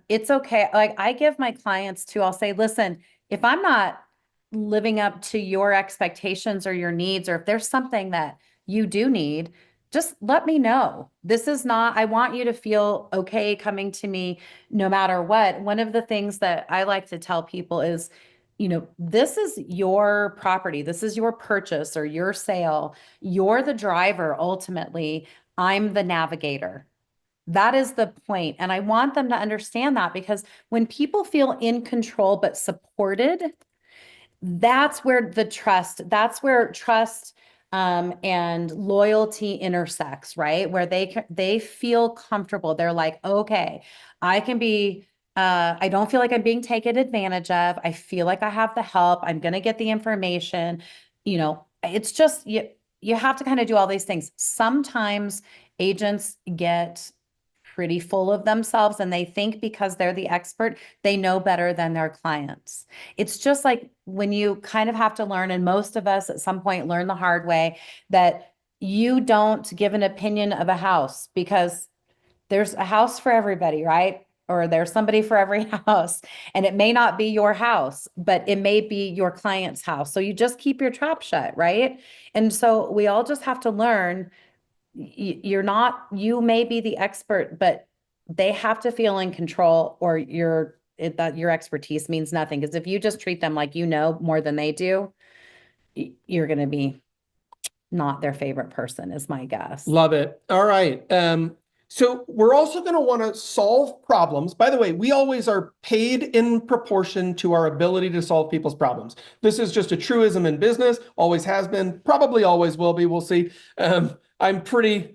Speaker 1: it's okay. Like I give my clients too, I'll say, listen, if I'm not living up to your expectations or your needs, or if there's something that you do need, just let me know. This is not, I want you to feel okay coming to me no matter what. One of the things that I like to tell people is, this is your property. This is your purchase or your sale. You're the driver ultimately. I'm the navigator. That is the point. And I want them to understand that, because when people feel in control but supported, that's where trust and loyalty intersects, right? Where they feel comfortable. They're like, okay, I don't feel like I'm being taken advantage of. I feel like I have the help. I'm going to get the information. It's just, you have to kind of do all these things. Sometimes agents get pretty full of themselves and they think because they're the expert, they know better than their clients. It's just like when you kind of have to learn, and most of us at some point learn the hard way, that you don't give an opinion of a house because there's a house for everybody, right? Or there's somebody for every house, and it may not be your house, but it may be your client's house. So you just keep your trap shut, right? And so we all just have to learn, you may be the expert, but they have to feel in control, or that your expertise means nothing. Because if you just treat them like more than they do, you're going to be not their favorite person, is my guess.
Speaker 2: Love it. All right. So we're also going to want to solve problems. By the way, we always are paid in proportion to our ability to solve people's problems. This is just a truism in business, always has been, probably always will be. We'll see. I'm pretty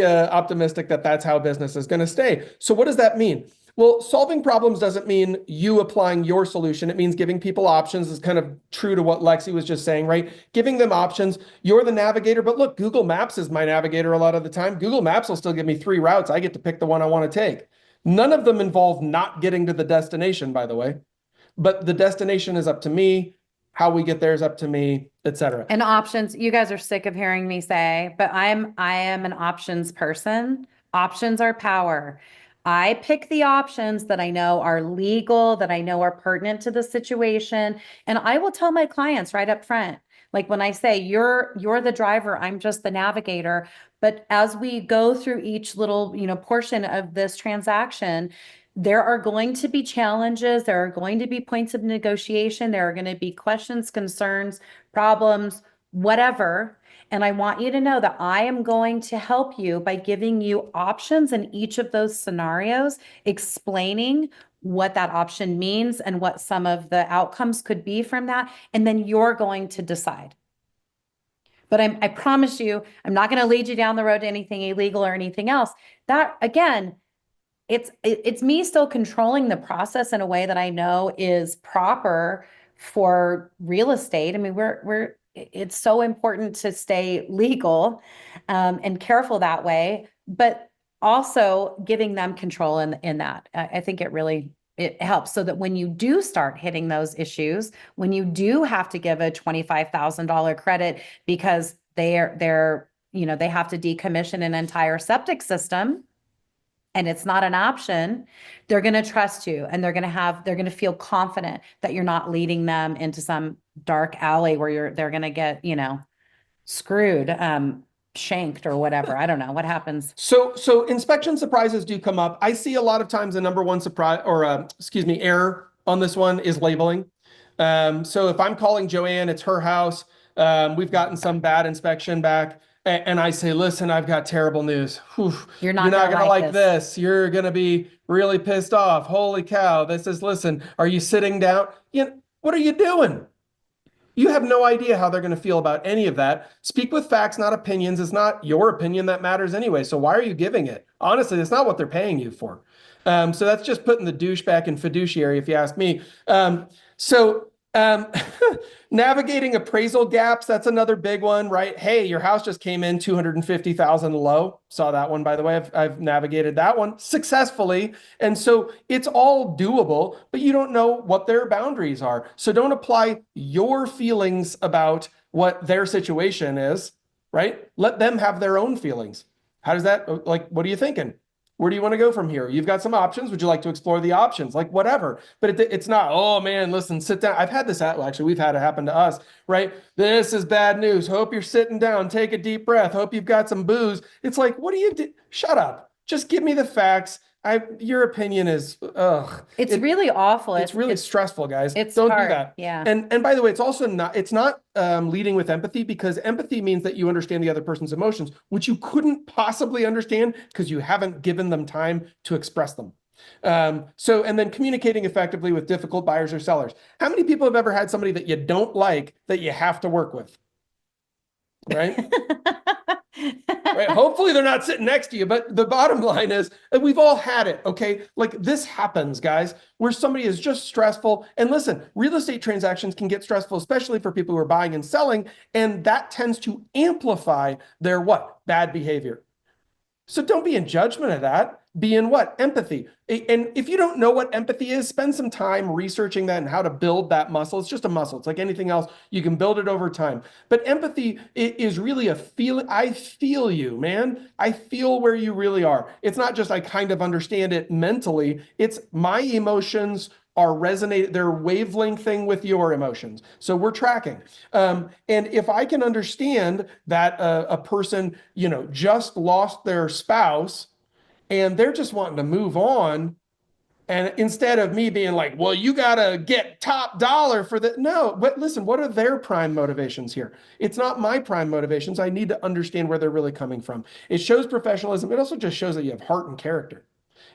Speaker 2: optimistic that that's how business is going to stay. So what does that mean? Well, solving problems doesn't mean you applying your solution. It means giving people options. Is kind of true to what Lexi was just saying, right? Giving them options. You're the navigator, but look, Google Maps is my navigator a lot of the time. Google Maps will still give me 3 routes. I get to pick the one I want to take. None of them involve not getting to the destination, by the way, but the destination is up to me. How we get there is up to me, etc.
Speaker 1: And options, you guys are sick of hearing me say, but I am an options person. Options are power. I pick the options that I know are legal, that I know are pertinent to the situation. And I will tell my clients right up front, like when I say you're the driver, I'm just the navigator. But as we go through each little, portion of this transaction, there are going to be challenges. There are going to be points of negotiation. There are going to be questions, concerns, problems, whatever. And I want you to know that I am going to help you by giving you options in each of those scenarios, explaining what that option means and what some of the outcomes could be from that. And then you're going to decide. But I promise you, I'm not going to lead you down the road to anything illegal or anything else. That, again, it's me still controlling the process in a way that I know is proper for real estate. I mean, it's so important to stay legal and careful that way, but also giving them control in that. I think it helps, so that when you do start hitting those issues, when you do have to give a $25,000 credit because they have to decommission an entire septic system, and it's not an option, they're going to trust you and they're going to feel confident that you're not leading them into some dark alley where they're going to get, screwed, shanked or whatever. I don't know what happens.
Speaker 2: So inspection surprises do come up. I see a lot of times the number one surprise or excuse me, error on this one is labeling. So if I'm calling Joanne, it's her house. We've gotten some bad inspection back. And I say, listen, I've got terrible news. Whew,
Speaker 1: You're
Speaker 2: you're
Speaker 1: not
Speaker 2: not
Speaker 1: going to
Speaker 2: gonna
Speaker 1: like
Speaker 2: like
Speaker 1: this.
Speaker 2: this. You're gonna be really pissed off. Holy cow. This is, listen, are you sitting down? What are you doing? You have no idea how they're going to feel about any of that. Speak with facts, not opinions. It's not your opinion that matters anyway. So why are you giving it? Honestly, it's not what they're paying you for. So that's just putting the douche back in fiduciary, if you ask me. So um, navigating appraisal gaps, that's another big one, right? Hey, your house just came in 250,000 low. Saw that one, by the way. I've navigated that one successfully. And so it's all doable, but you don't know what their boundaries are. So don't apply your feelings about what their situation is, right? Let them have their own feelings. How does that, like, what are you thinking? Where do you want to go from here? You've got some options. Would you like to explore the options? Like whatever. But it's not, oh man, listen, sit down. I've had this, well, actually, we've had it happen to us, right? This is bad news. Hope you're sitting down. Take a deep breath. Hope you've got some booze. It's like, what do you do? Shut up. Just give me the facts. Your opinion is, ugh.
Speaker 1: It's really awful.
Speaker 2: It's really stressful, guys.
Speaker 1: It's
Speaker 2: Don't do
Speaker 1: hard.
Speaker 2: that.
Speaker 1: Yeah.
Speaker 2: And by the way, it's not leading with empathy, because empathy means that you understand the other person's emotions, which you couldn't possibly understand because you haven't given them time to express them. And then communicating effectively with difficult buyers or sellers. How many people have ever had somebody that you don't like that you have to work with? Right? Right. Hopefully they're not sitting next to you, but the bottom line is that we've all had it. Okay. Like this happens, guys, where somebody is just stressful. And listen, real estate transactions can get stressful, especially for people who are buying and selling. And that tends to amplify their what? Bad behavior. So don't be in judgment of that. Be in what? Empathy. And if you don't know what empathy is, spend some time researching that and how to build that muscle. It's just a muscle. It's like anything else. You can build it over time. But empathy is really a feeling. I feel you, man. I feel where you really are. It's not just I kind of understand it mentally. It's my emotions are resonating, they're wavelengthing with your emotions. So we're tracking. And if I can understand that a person, just lost their spouse and they're just wanting to move on, and instead of me being like, well, you got to get top dollar for that. No, but listen, what are their prime motivations here? It's not my prime motivations. I need to understand where they're really coming from. It shows professionalism. It also just shows that you have heart and character.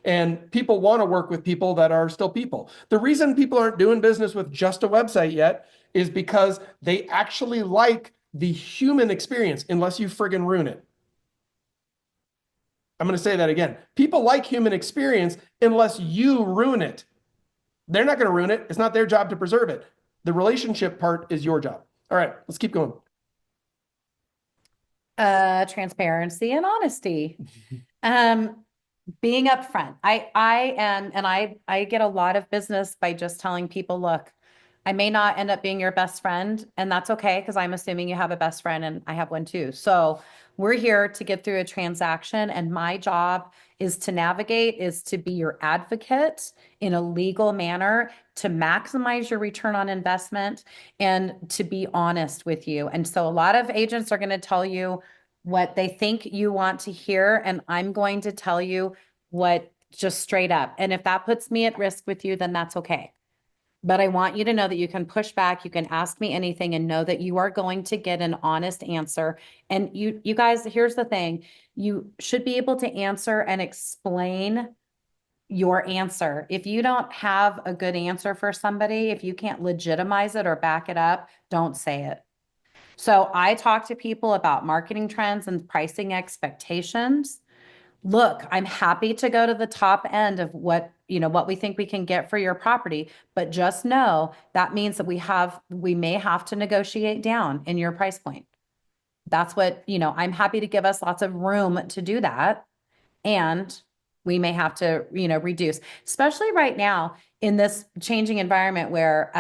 Speaker 2: And people want to work with people that are still people. The reason people aren't doing business with just a website yet is because they actually like the human experience, unless you friggin' ruin it. I'm going to say that again. People like human experience unless you ruin it. They're not going to ruin it. It's not their job to preserve it. The relationship part is your job. All right, let's keep going.
Speaker 1: Transparency and honesty. Being upfront. I am, and I get a lot of business by just telling people, look, I may not end up being your best friend, and that's okay, because I'm assuming you have a best friend and I have one too. So we're here to get through a transaction, and my job is to navigate, is to be your advocate in a legal manner, to maximize your return on investment, and to be honest with you. And so a lot of agents are going to tell you what they think you want to hear, and I'm going to tell you what, just straight up. And if that puts me at risk with you, then that's okay. But I want you to know that you can push back, you can ask me anything, and know that you are going to get an honest answer. And you guys, here's the thing, you should be able to answer and explain your answer. If you don't have a good answer for somebody, if you can't legitimize it or back it up, don't say it. So I talk to people about marketing trends and pricing expectations. Look, I'm happy to go to the top end of what we think we can get for your property, but just know that means that we may have to negotiate down in your price point. That's what, I'm happy to give us lots of room to do that. And we may have to, reduce, especially right now in this changing environment where,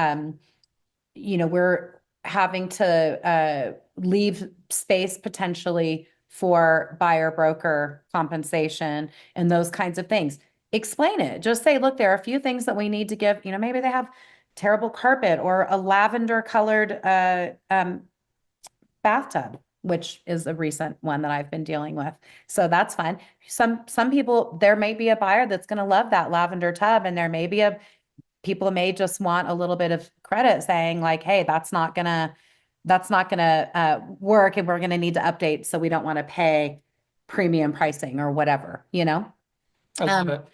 Speaker 1: we're having to leave space potentially for buyer broker compensation and those kinds of things. Explain it. Just say, look, there are a few things that we need to give, maybe they have terrible carpet or a lavender colored bathtub, which is a recent one that I've been dealing with. So that's fun. Some people, there may be a buyer that's going to love that lavender tub, and there may be people may just want a little bit of credit saying like, hey, that's not gonna work, and we're gonna need to update, so we don't want to pay premium pricing or whatever,
Speaker 2: I love it.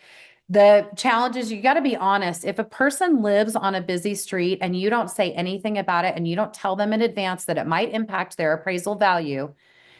Speaker 1: The challenge is you got to be honest. If a person lives on a busy street and you don't say anything about it and you don't tell them in advance that it might impact their appraisal value,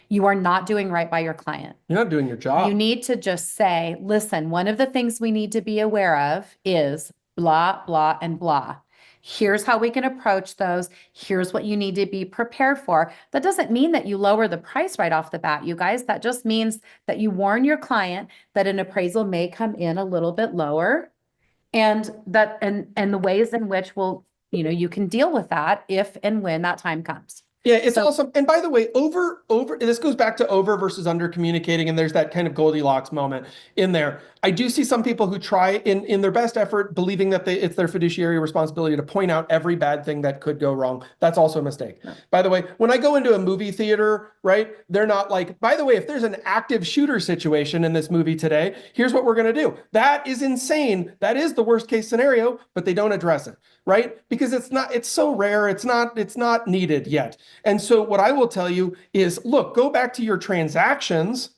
Speaker 1: you are not doing right by your client.
Speaker 2: You're not doing your job.
Speaker 1: You need to just say, listen, one of the things we need to be aware of is blah, blah, and blah. Here's how we can approach those. Here's what you need to be prepared for. That doesn't mean that you lower the price right off the bat, you guys. That just means that you warn your client that an appraisal may come in a little bit lower, and the ways in which you can deal with that if and when that time comes.
Speaker 2: Yeah, it's awesome. And by the way, this goes back to over versus under communicating, and there's that kind of Goldilocks moment in there. I do see some people who try in their best effort, believing that it's their fiduciary responsibility to point out every bad thing that could go wrong. That's also a mistake. No. By the way, when I go into a movie theater, right, they're not like, by the way, if there's an active shooter situation in this movie today, here's what we're going to do. That is insane. That is the worst case scenario, but they don't address it, right? Because it's so rare. It's not needed yet. And so what I will tell you is, look, go back to your transactions.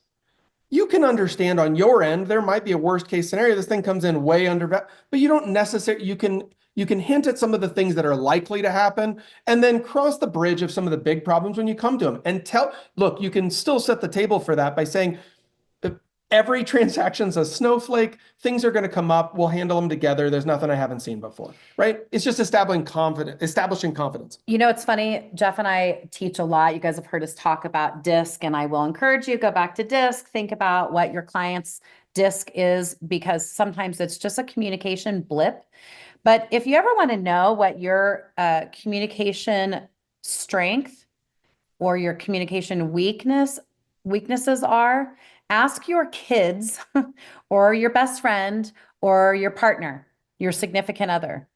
Speaker 2: You can understand on your end, there might be a worst case scenario. This thing comes in way under, but you don't necessarily, you can hint at some of the things that are likely to happen, and then cross the bridge of some of the big problems when you come to them, and look, you can still set the table for that by saying, every transaction's a snowflake. Things are going to come up. We'll handle them together. There's nothing I haven't seen before, right? It's just establishing confidence.
Speaker 1: It's funny. Jeff and I teach a lot. You guys have heard us talk about DISC, and I will encourage you, go back to DISC, think about what your client's DISC is, because sometimes it's just a communication blip. But if you ever want to know what your communication strength or your communication weaknesses are, ask your kids or your best friend or your partner, your significant other,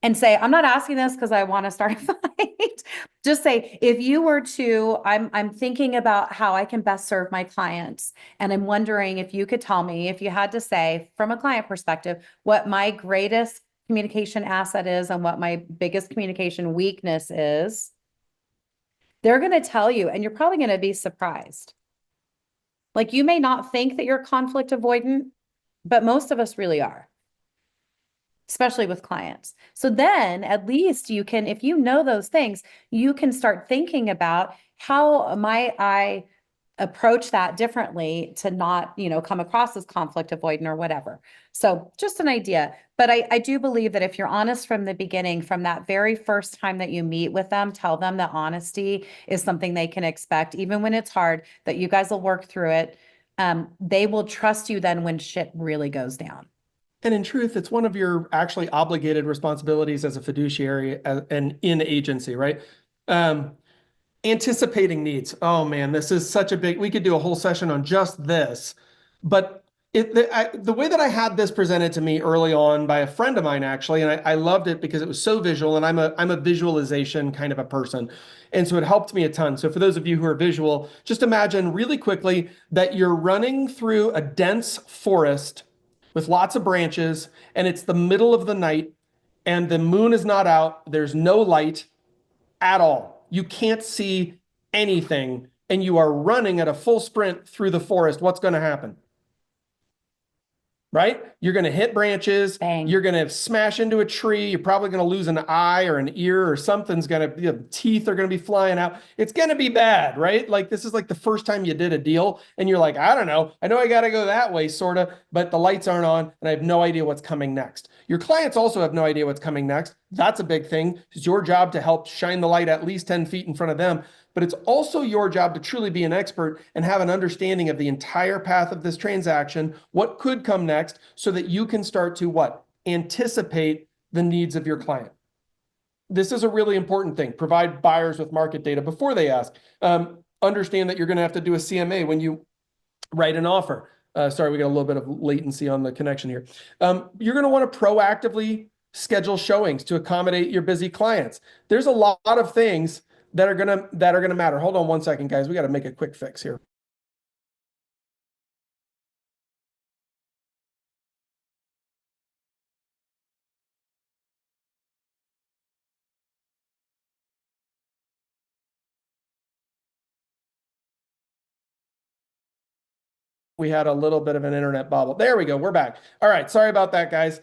Speaker 1: and say, I'm not asking this because I want to start a fight. Just say, if you were to, I'm thinking about how I can best serve my clients. And I'm wondering if you could tell me, if you had to say from a client perspective, what my greatest communication asset is and what my biggest communication weakness is. They're going to tell you, and you're probably going to be surprised. Like, you may not think that you're conflict avoidant, but most of us really are, especially with clients. So then at least you can, if you know those things, you can start thinking about how might I approach that differently to not, come across as conflict avoidant or whatever. So just an idea. But I do believe that if you're honest from the beginning, from that very first time that you meet with them, tell them that honesty is something they can expect, even when it's hard, that you guys will work through it. They will trust you then when shit really goes down.
Speaker 2: And in truth, it's one of your actually obligated responsibilities as a fiduciary and in agency, right? Anticipating needs. Oh man, this is such a big, we could do a whole session on just this, but the way that I had this presented to me early on by a friend of mine, actually, and I loved it because it was so visual, and I'm a visualization kind of a person. And so it helped me a ton. So for those of you who are visual, just imagine really quickly that you're running through a dense forest with lots of branches, and it's the middle of the night, and the moon is not out. There's no light at all. You can't see anything, and you are running at a full sprint through the forest. What's going to happen? Right? You're going to hit branches.
Speaker 1: Bang.
Speaker 2: You're going to smash into a tree. You're probably going to lose an eye or an ear, or something's going to, teeth are going to be flying out. It's going to be bad, right? Like, this is like the first time you did a deal and you're like, I don't know. I know I got to go that way, sort of, but the lights aren't on and I have no idea what's coming next. Your clients also have no idea what's coming next. That's a big thing. It's your job to help shine the light at least 10 feet in front of them. But it's also your job to truly be an expert and have an understanding of the entire path of this transaction, what could come next, so that you can start to what? Anticipate the needs of your client. This is a really important thing. Provide buyers with market data before they ask. understand that you're going to have to do a CMA when you write an offer. Sorry, we got a little bit of latency on the connection here. You're going to want to proactively schedule showings to accommodate your busy clients. There's a lot of things that are gonna matter. Hold on one second, guys. We got to make a quick fix here. We had a little bit of an internet bobble. There we go. We're back. All right. Sorry about that, guys.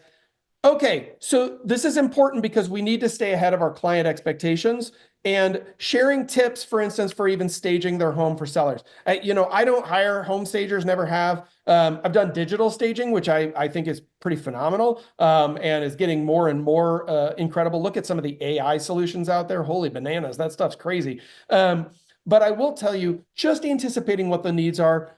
Speaker 2: Okay, so this is important because we need to stay ahead of our client expectations and sharing tips, for instance, for even staging their home for sellers. I don't hire home stagers, never have. I've done digital staging, which I think is pretty phenomenal and is getting more and more incredible. Look at some of the AI solutions out there. Holy bananas, that stuff's crazy. But I will tell you, just anticipating what the needs are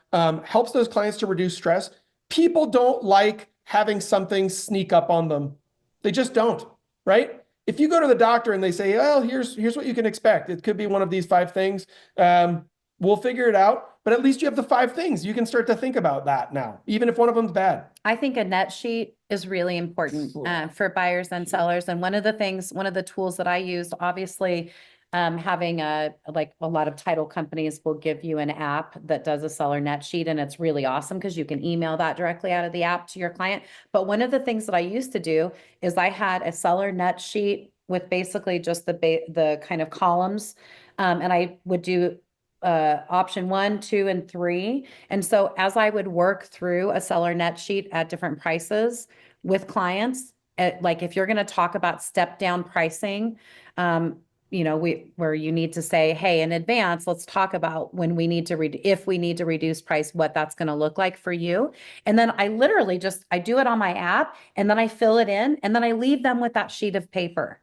Speaker 2: helps those clients to reduce stress. People don't like having something sneak up on them. They just don't, right? If you go to the doctor and they say, well, here's what you can expect. It could be one of these 5 things. We'll figure it out. But at least you have the 5 things. You can start to think about that now, even if one of them's bad.
Speaker 1: I think a net sheet is really important for buyers and sellers. And one of the tools that I used, obviously, having a lot of title companies will give you an app that does a seller net sheet, and it's really awesome because you can email that directly out of the app to your client. But one of the things that I used to do is I had a seller net sheet with basically just the kind of columns, and I would do option 1, 2, and 3. And so as I would work through a seller net sheet at different prices with clients, like if you're going to talk about step down pricing, where you need to say, hey, in advance, let's talk about when we need to if we need to reduce price, what that's going to look like for you. And then I literally I do it on my app, and then I fill it in, and then I leave them with that sheet of paper.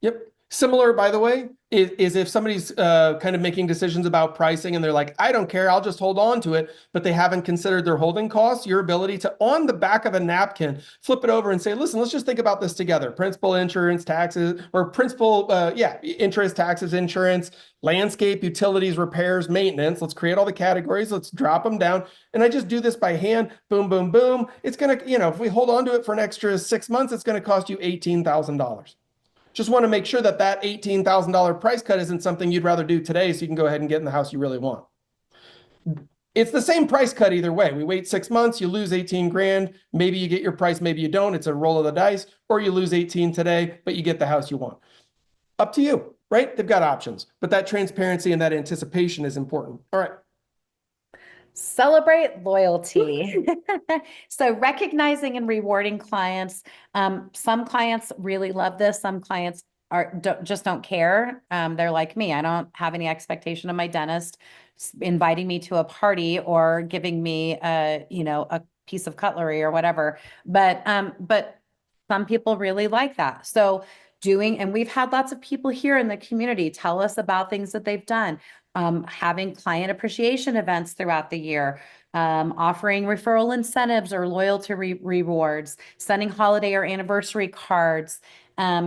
Speaker 2: Yep. Similar, by the way, is if somebody's kind of making decisions about pricing and they're like, I don't care, I'll just hold on to it, but they haven't considered their holding costs, your ability to, on the back of a napkin, flip it over and say, listen, let's just think about this together. Principal, insurance, taxes, or principal, interest, taxes, insurance, landscape, utilities, repairs, maintenance. Let's create all the categories. Let's drop them down. And I just do this by hand. Boom, boom, boom. It's going to, if we hold on to it for an extra 6 months, it's going to cost you $18,000. Just want to make sure that that $18,000 price cut isn't something you'd rather do today so you can go ahead and get in the house you really want. It's the same price cut either way. We wait 6 months, you lose 18 grand. Maybe you get your price, maybe you don't. It's a roll of the dice. Or you lose 18 today, but you get the house you want. Up to you, right? They've got options. But that transparency and that anticipation is important. All right.
Speaker 1: Celebrate loyalty. So recognizing and rewarding clients. Some clients really love this. Some clients just don't care. They're like me. I don't have any expectation of my dentist inviting me to a party or giving me a piece of cutlery or whatever. But some people really like that. So and we've had lots of people here in the community tell us about things that they've done. Having client appreciation events throughout the year, offering referral incentives or loyalty rewards, sending holiday or anniversary cards,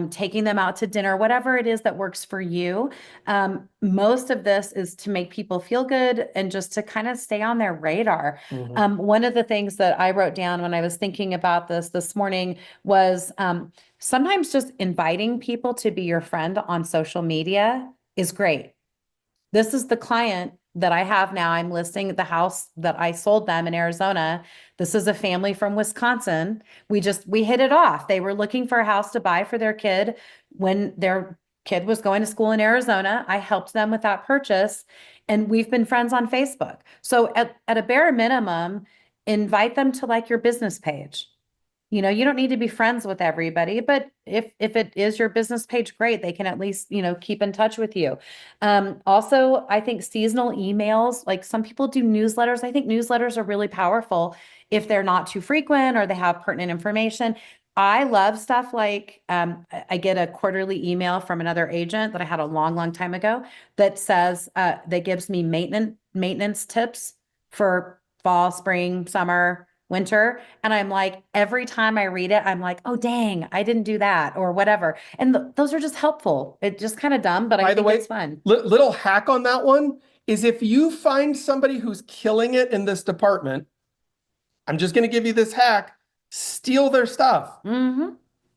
Speaker 1: taking them out to dinner, whatever it is that works for you. Most of this is to make people feel good and just to kind of stay on their radar. One of the things that I wrote down when I was thinking about this morning was sometimes just inviting people to be your friend on social media is great. This is the client that I have now. I'm listing the house that I sold them in Arizona. This is a family from Wisconsin. We hit it off. They were looking for a house to buy for their kid when their kid was going to school in Arizona. I helped them with that purchase, and we've been friends on Facebook. So at a bare minimum, invite them to like your business page. You don't need to be friends with everybody, but if it is your business page, great. They can at least, keep in touch with you. Also, I think seasonal emails, like some people do newsletters. I think newsletters are really powerful if they're not too frequent or they have pertinent information. I love stuff like I get a quarterly email from another agent that I had a long, long time ago that says that gives me maintenance tips for fall, spring, summer, winter. And I'm like, every time I read it, I'm like, oh, dang, I didn't do that or whatever. And those are just helpful. It's just kind of dumb, but I think it's fun.
Speaker 2: Little hack on that one. is if you find somebody who's killing it in this department, I'm just going to give you this hack, steal their stuff.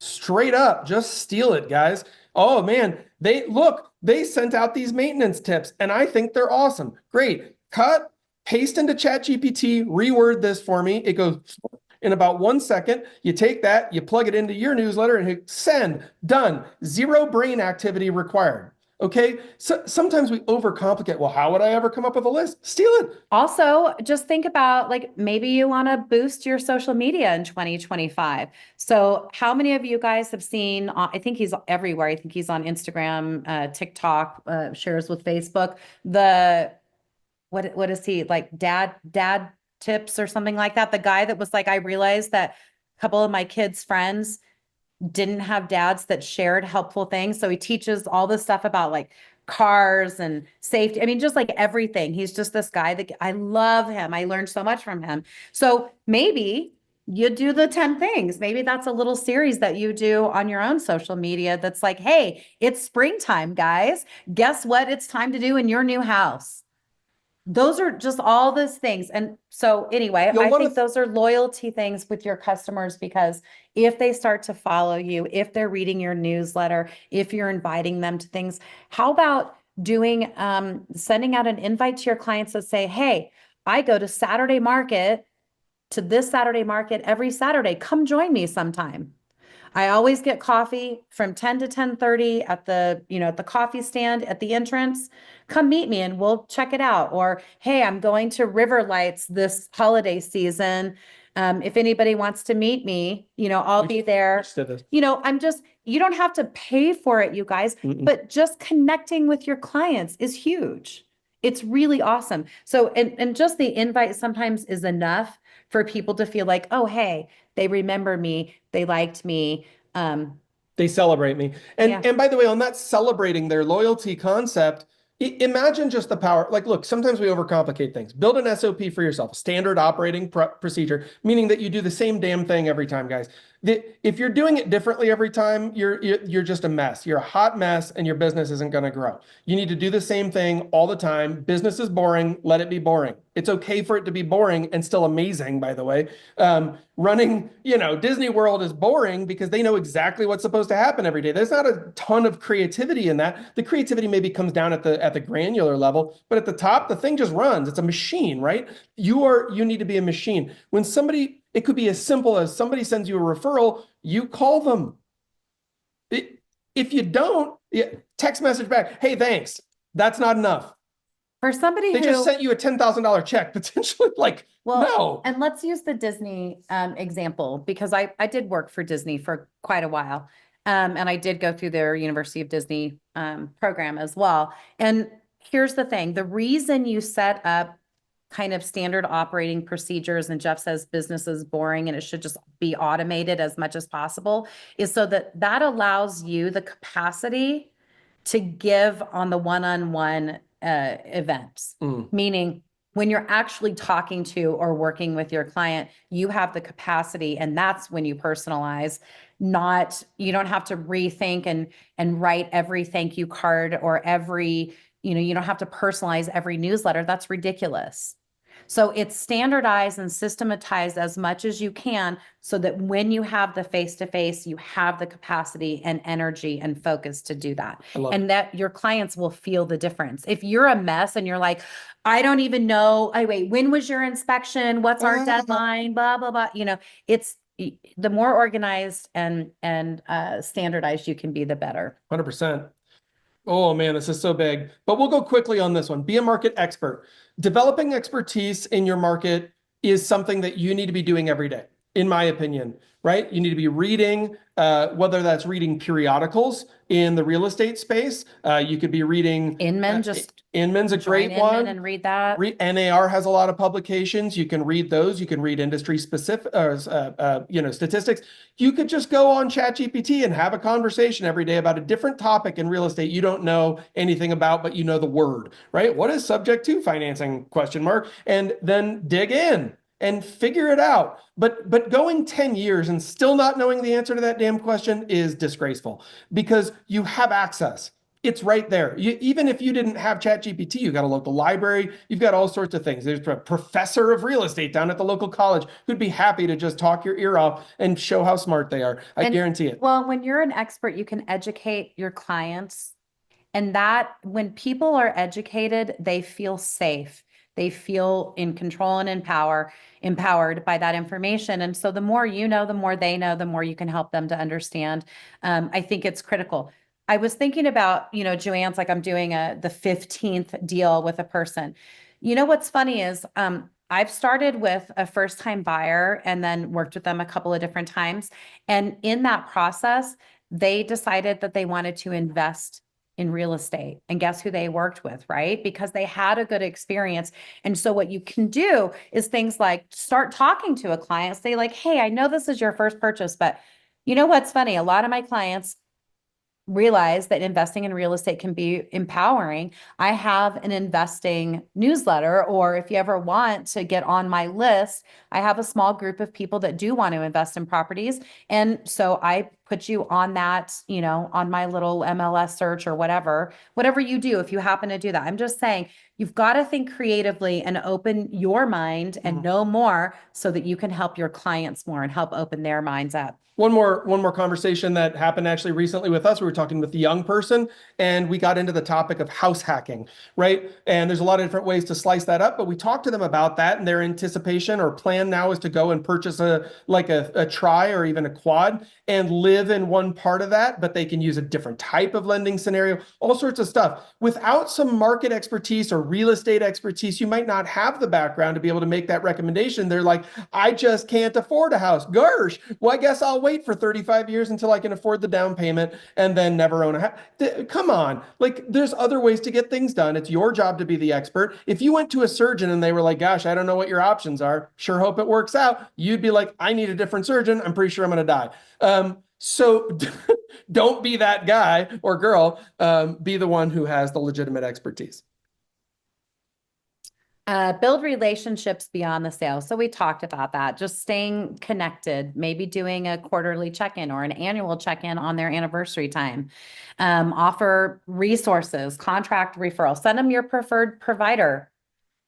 Speaker 2: Straight up, just steal it, guys. Oh man, they sent out these maintenance tips and I think they're awesome. Great. Cut, paste into ChatGPT, reword this for me. It goes in about 1 second. You take that, you plug it into your newsletter and hit send, done. Zero brain activity required. Okay. So sometimes we overcomplicate. Well, how would I ever come up with a list? Steal it.
Speaker 1: Also, just think about like maybe you want to boost your social media in 2025. So how many of you guys have seen, I think he's everywhere. I think he's on Instagram, TikTok, shares with Facebook. What is he like dad tips or something like that? The guy that was like, I realized that a couple of my kids' friends didn't have dads that shared helpful things. So he teaches all this stuff about like cars and safety. I mean, just like everything. He's just this guy that I love him. I learned so much from him. So maybe you do the 10 things. Maybe that's a little series that you do on your own social media that's like, hey, it's springtime, guys. Guess what it's time to do in your new house? Those are just all those things. And so anyway, I think those are loyalty things with your customers, because if they start to follow you, if they're reading your newsletter, if you're inviting them to things, how about doing, sending out an invite to your clients that say, hey, I go to this Saturday market every Saturday. Come join me sometime. I always get coffee from 10 to 10:30 at the coffee stand at the entrance. Come meet me and we'll check it out. Or, hey, I'm going to River Lights this holiday season. If anybody wants to meet me, I'll be there. You don't have to pay for it, you guys, but just connecting with your clients is huge. It's really awesome. So, and just the invite sometimes is enough for people to feel like, oh, hey, they remember me, they liked me.
Speaker 2: They celebrate me. And by the way, on that celebrating their loyalty concept, imagine just the power. Like, look, sometimes we overcomplicate things. Build an SOP for yourself, standard operating procedure, meaning that you do the same damn thing every time, guys. If you're doing it differently every time, you're just a mess. You're a hot mess and your business isn't going to grow. You need to do the same thing all the time. Business is boring. Let it be boring. It's okay for it to be boring and still amazing, by the way. Running, Disney World is boring because they know exactly what's supposed to happen every day. There's not a ton of creativity in that. The creativity maybe comes down at the granular level, but at the top, the thing just runs. It's a machine, right? You need to be a machine. It could be as simple as somebody sends you a referral, you call them. If you don't, text message back, hey, thanks. That's not enough.
Speaker 1: For somebody
Speaker 2: they just sent you a $10,000 check, potentially. No.
Speaker 1: And let's use the Disney example, because I did work for Disney for quite a while. And I did go through their University of Disney program as well. And here's the thing. The reason you set up kind of standard operating procedures, and Jeff says business is boring and it should just be automated as much as possible, is so that allows you the capacity to give on the one-on-one events. Meaning when you're actually talking to or working with your client, you have the capacity, and that's when you personalize. You don't have to rethink and write every thank you card or you don't have to personalize every newsletter. That's ridiculous. So it's standardized and systematized as much as you can, so that when you have the face-to-face, you have the capacity and energy and focus to do that. And that your clients will feel the difference. If you're a mess and you're like, I don't even know, when was your inspection? What's our deadline? Blah, blah, blah. It's the more organized and standardized you can be, the better.
Speaker 2: 100%. Oh man, this is so big, but we'll go quickly on this one. Be a market expert. Developing expertise in your market is something that you need to be doing every day, in my opinion, right? You need to be reading, whether that's reading periodicals in the real estate space. You could be reading Inman's a great one.
Speaker 1: And read that.
Speaker 2: NAR has a lot of publications. You can read those. You can read industry specific, statistics. You could just go on ChatGPT and have a conversation every day about a different topic in real estate you don't know anything about, but you know the word, right? What is subject to financing ? And then dig in and figure it out. But going 10 years and still not knowing the answer to that damn question is disgraceful, because you have access. It's right there. Even if you didn't have ChatGPT, you got a local library, you've got all sorts of things. There's a professor of real estate down at the local college who'd be happy to just talk your ear off and show how smart they are. I
Speaker 1: And
Speaker 2: guarantee it.
Speaker 1: well, when you're an expert, you can educate your clients. And that when people are educated, they feel safe. They feel in control and empowered by that information. And so the more you know, the more they know, the more you can help them to understand. I think it's critical. I was thinking about, Joanne's like, I'm doing the 15th deal with a person. You know, what's funny is, I've started with a first time buyer and then worked with them a couple of different times. And in that process, they decided that they wanted to invest in real estate. And guess who they worked with, right? Because they had a good experience. And so what you can do is things like start talking to a client, say like, hey, I know this is your first purchase, but you know what's funny? A lot of my clients realize that investing in real estate can be empowering. I have an investing newsletter, or if you ever want to get on my list, I have a small group of people that do want to invest in properties. And so I put you on that, on my little MLS search or whatever you do, if you happen to do that. I'm just saying, you've got to think creatively and open your mind and know more so that you can help your clients more and help open their minds up.
Speaker 2: One more conversation that happened actually recently with us. We were talking with the young person and we got into the topic of house hacking, right? And there's a lot of different ways to slice that up, but we talked to them about that, and their anticipation or plan now is to go and purchase a tri or even a quad and live in one part of that, but they can use a different type of lending scenario, all sorts of stuff. Without some market expertise or real estate expertise, you might not have the background to be able to make that recommendation. They're like, I just can't afford a house. Gosh, well, I guess I'll wait for 35 years until I can afford the down payment and then never own a house. Come on. Like, there's other ways to get things done. It's your job to be the expert. If you went to a surgeon and they were like, gosh, I don't know what your options are, sure hope it works out, you'd be like, I need a different surgeon. I'm pretty sure I'm going to die. So don't be that guy or girl. Be the one who has the legitimate expertise.
Speaker 1: Build relationships beyond the sale. So we talked about that, just staying connected, maybe doing a quarterly check-in or an annual check-in on their anniversary time. Offer resources, contract referral, send them your preferred provider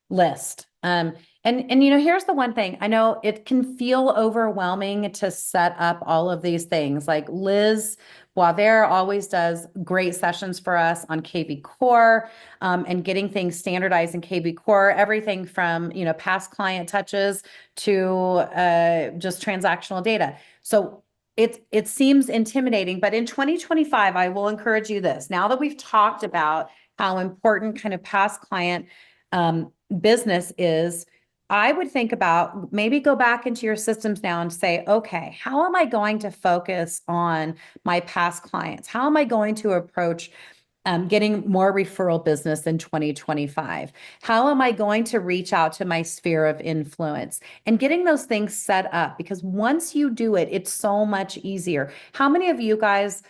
Speaker 1: list. And here's the one thing. I know it can feel overwhelming to set up all of these things. Like Liz Boisvert always does great sessions for us on KV Core, and getting things standardized in KV Core, everything from, past client touches to just transactional data. So it seems intimidating, but in 2025, I will encourage you this. Now that we've talked about how important kind of past client business is, I would think about maybe go back into your systems now and say, okay, how am I going to focus on my past clients? How am I going to approach getting more referral business in 2025? How am I going to reach out to my sphere of influence and getting those things set up? Because once you do it, it's so much easier. How many of you guys,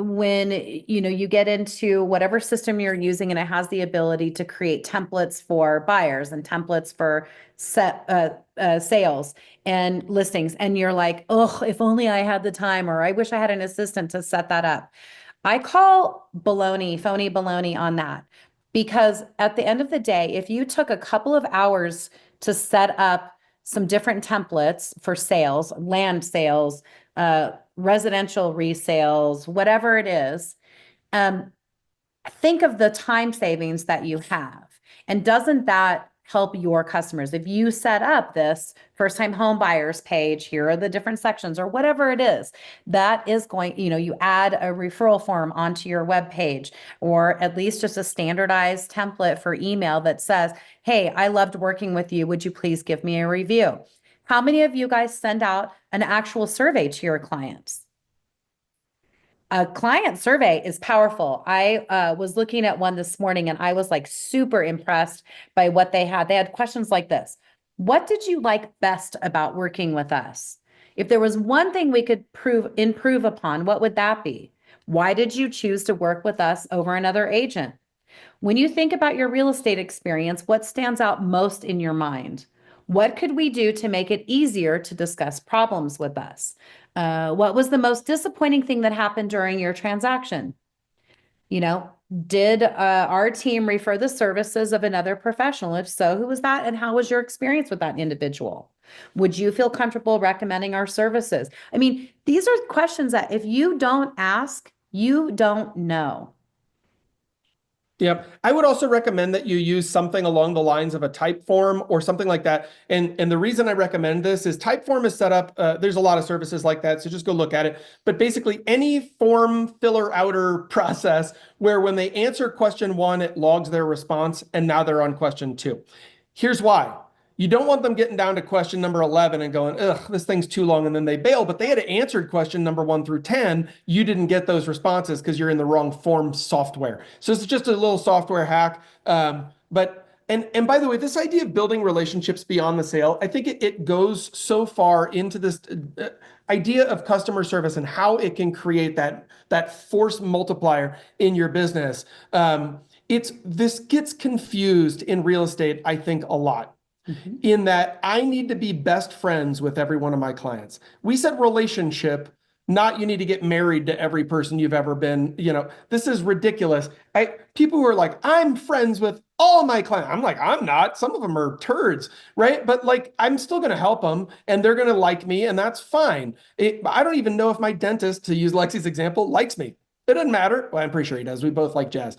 Speaker 1: when you get into whatever system you're using and it has the ability to create templates for buyers and templates for sales and listings, and you're like, oh, if only I had the time, or I wish I had an assistant to set that up. I call baloney, phony baloney on that, because at the end of the day, if you took a couple of hours to set up some different templates for sales, land sales, residential resales, whatever it is, think of the time savings that you have. And doesn't that help your customers? If you set up this first time home buyers page, here are the different sections or whatever it is, that is going, you add a referral form onto your web page, or at least just a standardized template for email that says, hey, I loved working with you. Would you please give me a review? How many of you guys send out an actual survey to your clients? A client survey is powerful. I was looking at one this morning and I was like super impressed by what they had. They had questions like this. What did you like best about working with us? If there was one thing we could improve upon, what would that be? Why did you choose to work with us over another agent? When you think about your real estate experience, what stands out most in your mind? What could we do to make it easier to discuss problems with us? What was the most disappointing thing that happened during your transaction? You know, did our team refer the services of another professional? If so, who was that? And how was your experience with that individual? Would you feel comfortable recommending our services? I mean, these are questions that if you don't ask, you don't know.
Speaker 2: Yep. I would also recommend that you use something along the lines of a type form or something like that. And the reason I recommend this is type form is set up. There's a lot of services like that, so just go look at it. But basically, any form filler outer process where when they answer question one, it logs their response, and now they're on question two. Here's why. You don't want them getting down to question number 11 and going, ugh, this thing's too long, and then they bail. But they had answered question number 1 through 10. You didn't get those responses because you're in the wrong form software. So it's just a little software hack. And by the way, this idea of building relationships beyond the sale, I think it goes so far into this idea of customer service and how it can create that force multiplier in your business. This gets confused in real estate, I think, a lot. In that I need to be best friends with every one of my clients. We said relationship, not you need to get married to every person you've ever been. This is ridiculous. People who are like, I'm friends with all my clients. I'm like, I'm not. Some of them are turds, right? But like, I'm still going to help them and they're going to like me, and that's fine. I don't even know if my dentist, to use Lexi's example, likes me. It doesn't matter. Well, I'm pretty sure he does. We both like jazz.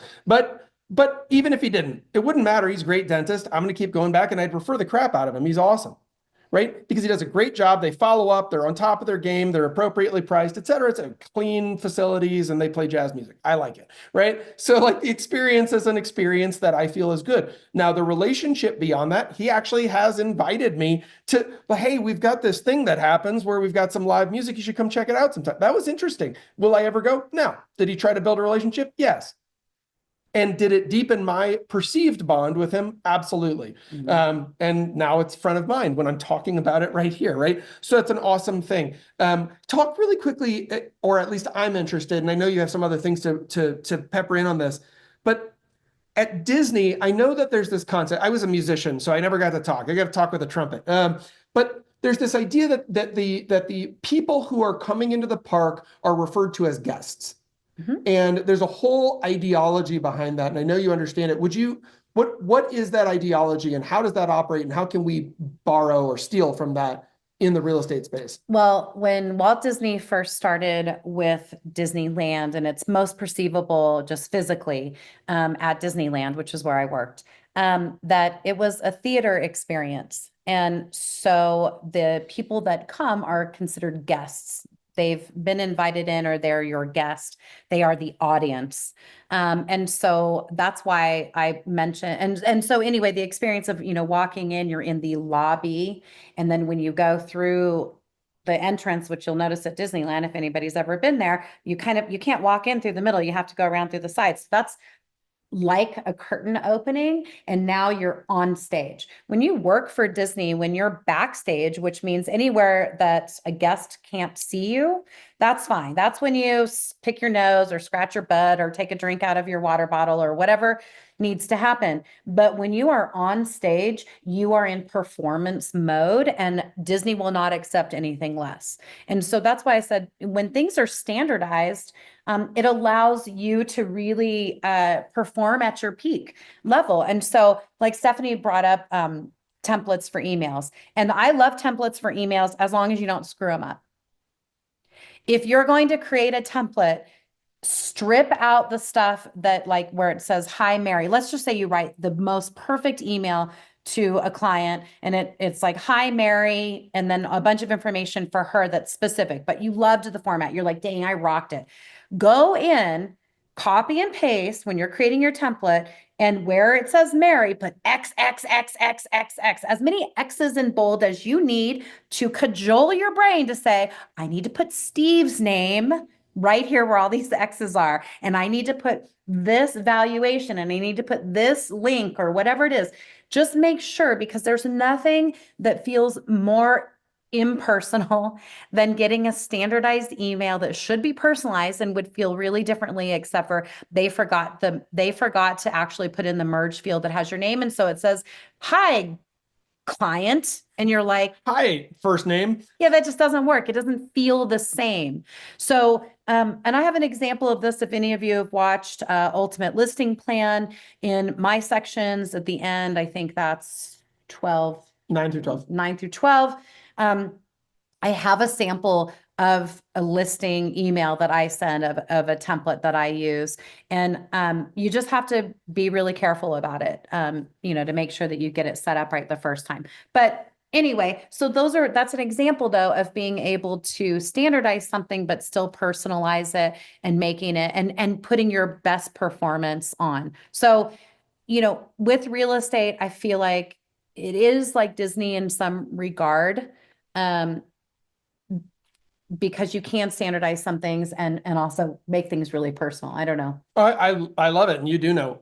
Speaker 2: But even if he didn't, it wouldn't matter. He's a great dentist. I'm going to keep going back, and I'd prefer the crap out of him. He's awesome, right? Because he does a great job. They follow up. They're on top of their game. They're appropriately priced, et cetera. It's a clean facilities, and they play jazz music. I like it, right? So like the experience is an experience that I feel is good. Now, the relationship beyond that, he actually has invited me to, hey, we've got this thing that happens where we've got some live music. You should come check it out sometime. That was interesting. Will I ever go? No. Did he try to build a relationship? Yes. And did it deepen my perceived bond with him? Absolutely. And now it's front of mind when I'm talking about it right here, right? So it's an awesome thing. Talk really quickly, or at least I'm interested, and I know you have some other things to pepper in on this, but at Disney, I know that there's this concept. I was a musician, so I never got to talk. I got to talk with a trumpet. But there's this idea that the people who are coming into the park are referred to as guests. And there's a whole ideology behind that. And I know you understand it. What is that ideology, and how does that operate, and how can we borrow or steal from that in the real estate space?
Speaker 1: Well, when Walt Disney first started with Disneyland, and it's most perceivable just physically at Disneyland, which is where I worked, that it was a theater experience. And so the people that come are considered guests. They've been invited in, or they're your guest. They are the audience. And so that's why I mentioned, and so anyway, the experience of, walking in, you're in the lobby. And then when you go through the entrance, which you'll notice at Disneyland, if anybody's ever been there, you can't walk in through the middle. You have to go around through the sides. That's like a curtain opening, and now you're on stage. When you work for Disney, when you're backstage, which means anywhere that a guest can't see you, that's fine. That's when you pick your nose or scratch your butt or take a drink out of your water bottle or whatever needs to happen. But when you are on stage, you are in performance mode, and Disney will not accept anything less. And so that's why I said when things are standardized, it allows you to really perform at your peak level. And so, like Stephanie brought up templates for emails, and I love templates for emails as long as you don't screw them up. If you're going to create a template, strip out the stuff that, like, where it says, "Hi, Mary." Let's just say you write the most perfect email to a client, and it's like, "Hi, Mary," and then a bunch of information for her that's specific, but you loved the format. You're like, "Dang, I rocked it." Go in, copy and paste when you're creating your template, and where it says Mary, put X, X, X, X, X, X, as many X's in bold as you need to cajole your brain to say, I need to put Steve's name right here where all these X's are. And I need to put this valuation, and I need to put this link or whatever it is. Just make sure, because there's nothing that feels more impersonal than getting a standardized email that should be personalized and would feel really differently, except for they forgot to actually put in the merge field that has your name. And so it says, "Hi, client, and you're like,
Speaker 2: Hi, first name.
Speaker 1: yeah, that just doesn't work. It doesn't feel the same. So, and I have an example of this. If any of you have watched Ultimate Listing Plan, in my sections at the end, I think that's 12,
Speaker 2: 9 through 12.
Speaker 1: 9 through 12. I have a sample of a listing email that I send of a template that I use. And you just have to be really careful about it, to make sure that you get it set up right the first time. But anyway, so that's an example though of being able to standardize something, but still personalize it and making it and putting your best performance on. So, with real estate, I feel like it is like Disney in some regard. Because you can standardize some things and also make things really personal. I don't know.
Speaker 2: I love it, and you do know.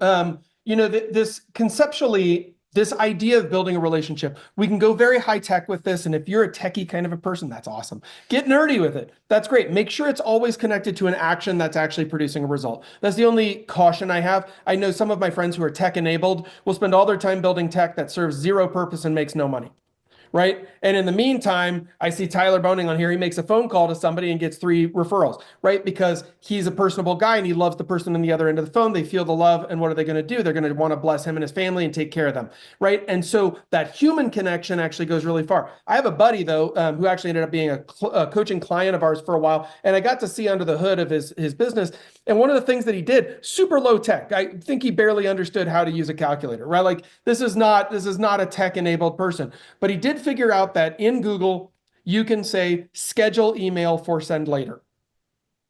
Speaker 2: This conceptually, this idea of building a relationship, we can go very high tech with this, and if you're a techie kind of a person, that's awesome. Get nerdy with it. That's great. Make sure it's always connected to an action that's actually producing a result. That's the only caution I have. I know some of my friends who are tech enabled will spend all their time building tech that serves zero purpose and makes no money. Right. And in the meantime, I see Tyler Boning on here. He makes a phone call to somebody and gets 3 referrals, right? Because he's a personable guy and he loves the person on the other end of the phone. They feel the love. And what are they going to do? They're going to want to bless him and his family and take care of them. Right. And so that human connection actually goes really far. I have a buddy, though, who actually ended up being a coaching client of ours for a while. And I got to see under the hood of his business. And one of the things that he did, super low tech. I think he barely understood how to use a calculator, right? Like this is not a tech enabled person, but he did figure out that in Google, you can say schedule email for send later.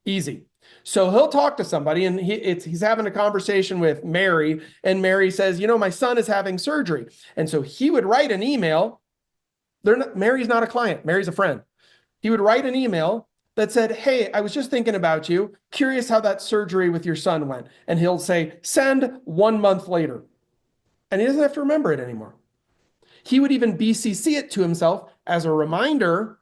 Speaker 2: Easy. So he'll talk to somebody and he's having a conversation with Mary, and Mary says, my son is having surgery. And so he would write an email. Mary's not a client. Mary's a friend. He would write an email that said, hey, I was just thinking about you. Curious how that surgery with your son went. And he'll say, send 1 month later. And he doesn't have to remember it anymore. He would even BCC it to himself as a reminder,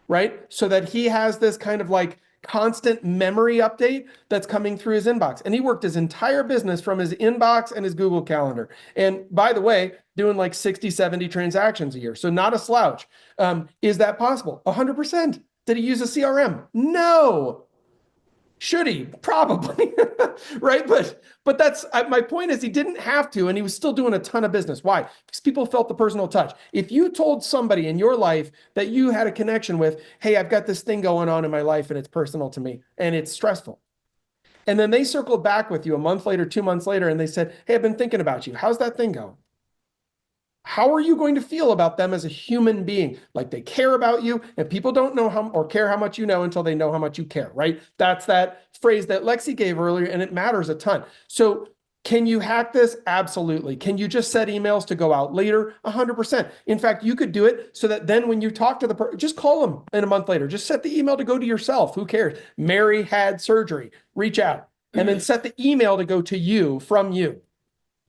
Speaker 2: right? So that he has this kind of like constant memory update that's coming through his inbox. And he worked his entire business from his inbox and his Google Calendar. And by the way, doing like 60, 70 transactions a year. So not a slouch. Is that possible? 100%. Did he use a CRM? No. Should he? Probably, right? But that's my point is he didn't have to, and he was still doing a ton of business. Why? Because people felt the personal touch. If you told somebody in your life that you had a connection with, hey, I've got this thing going on in my life and it's personal to me and it's stressful. And then they circled back with you a month later, 2 months later, and they said, hey, I've been thinking about you. How's that thing going? How are you going to feel about them as a human being? Like they care about you, and people don't know how or care how much you know until they know how much you care, right? That's that phrase that Lexy gave earlier, and it matters a ton. So can you hack this? Absolutely. Can you just set emails to go out later? 100%. In fact, you could do it so that then when you talk to the person, just call them in a month later. Just set the email to go to yourself. Who cares? Mary had surgery. Reach out. And then set the email to go to you from you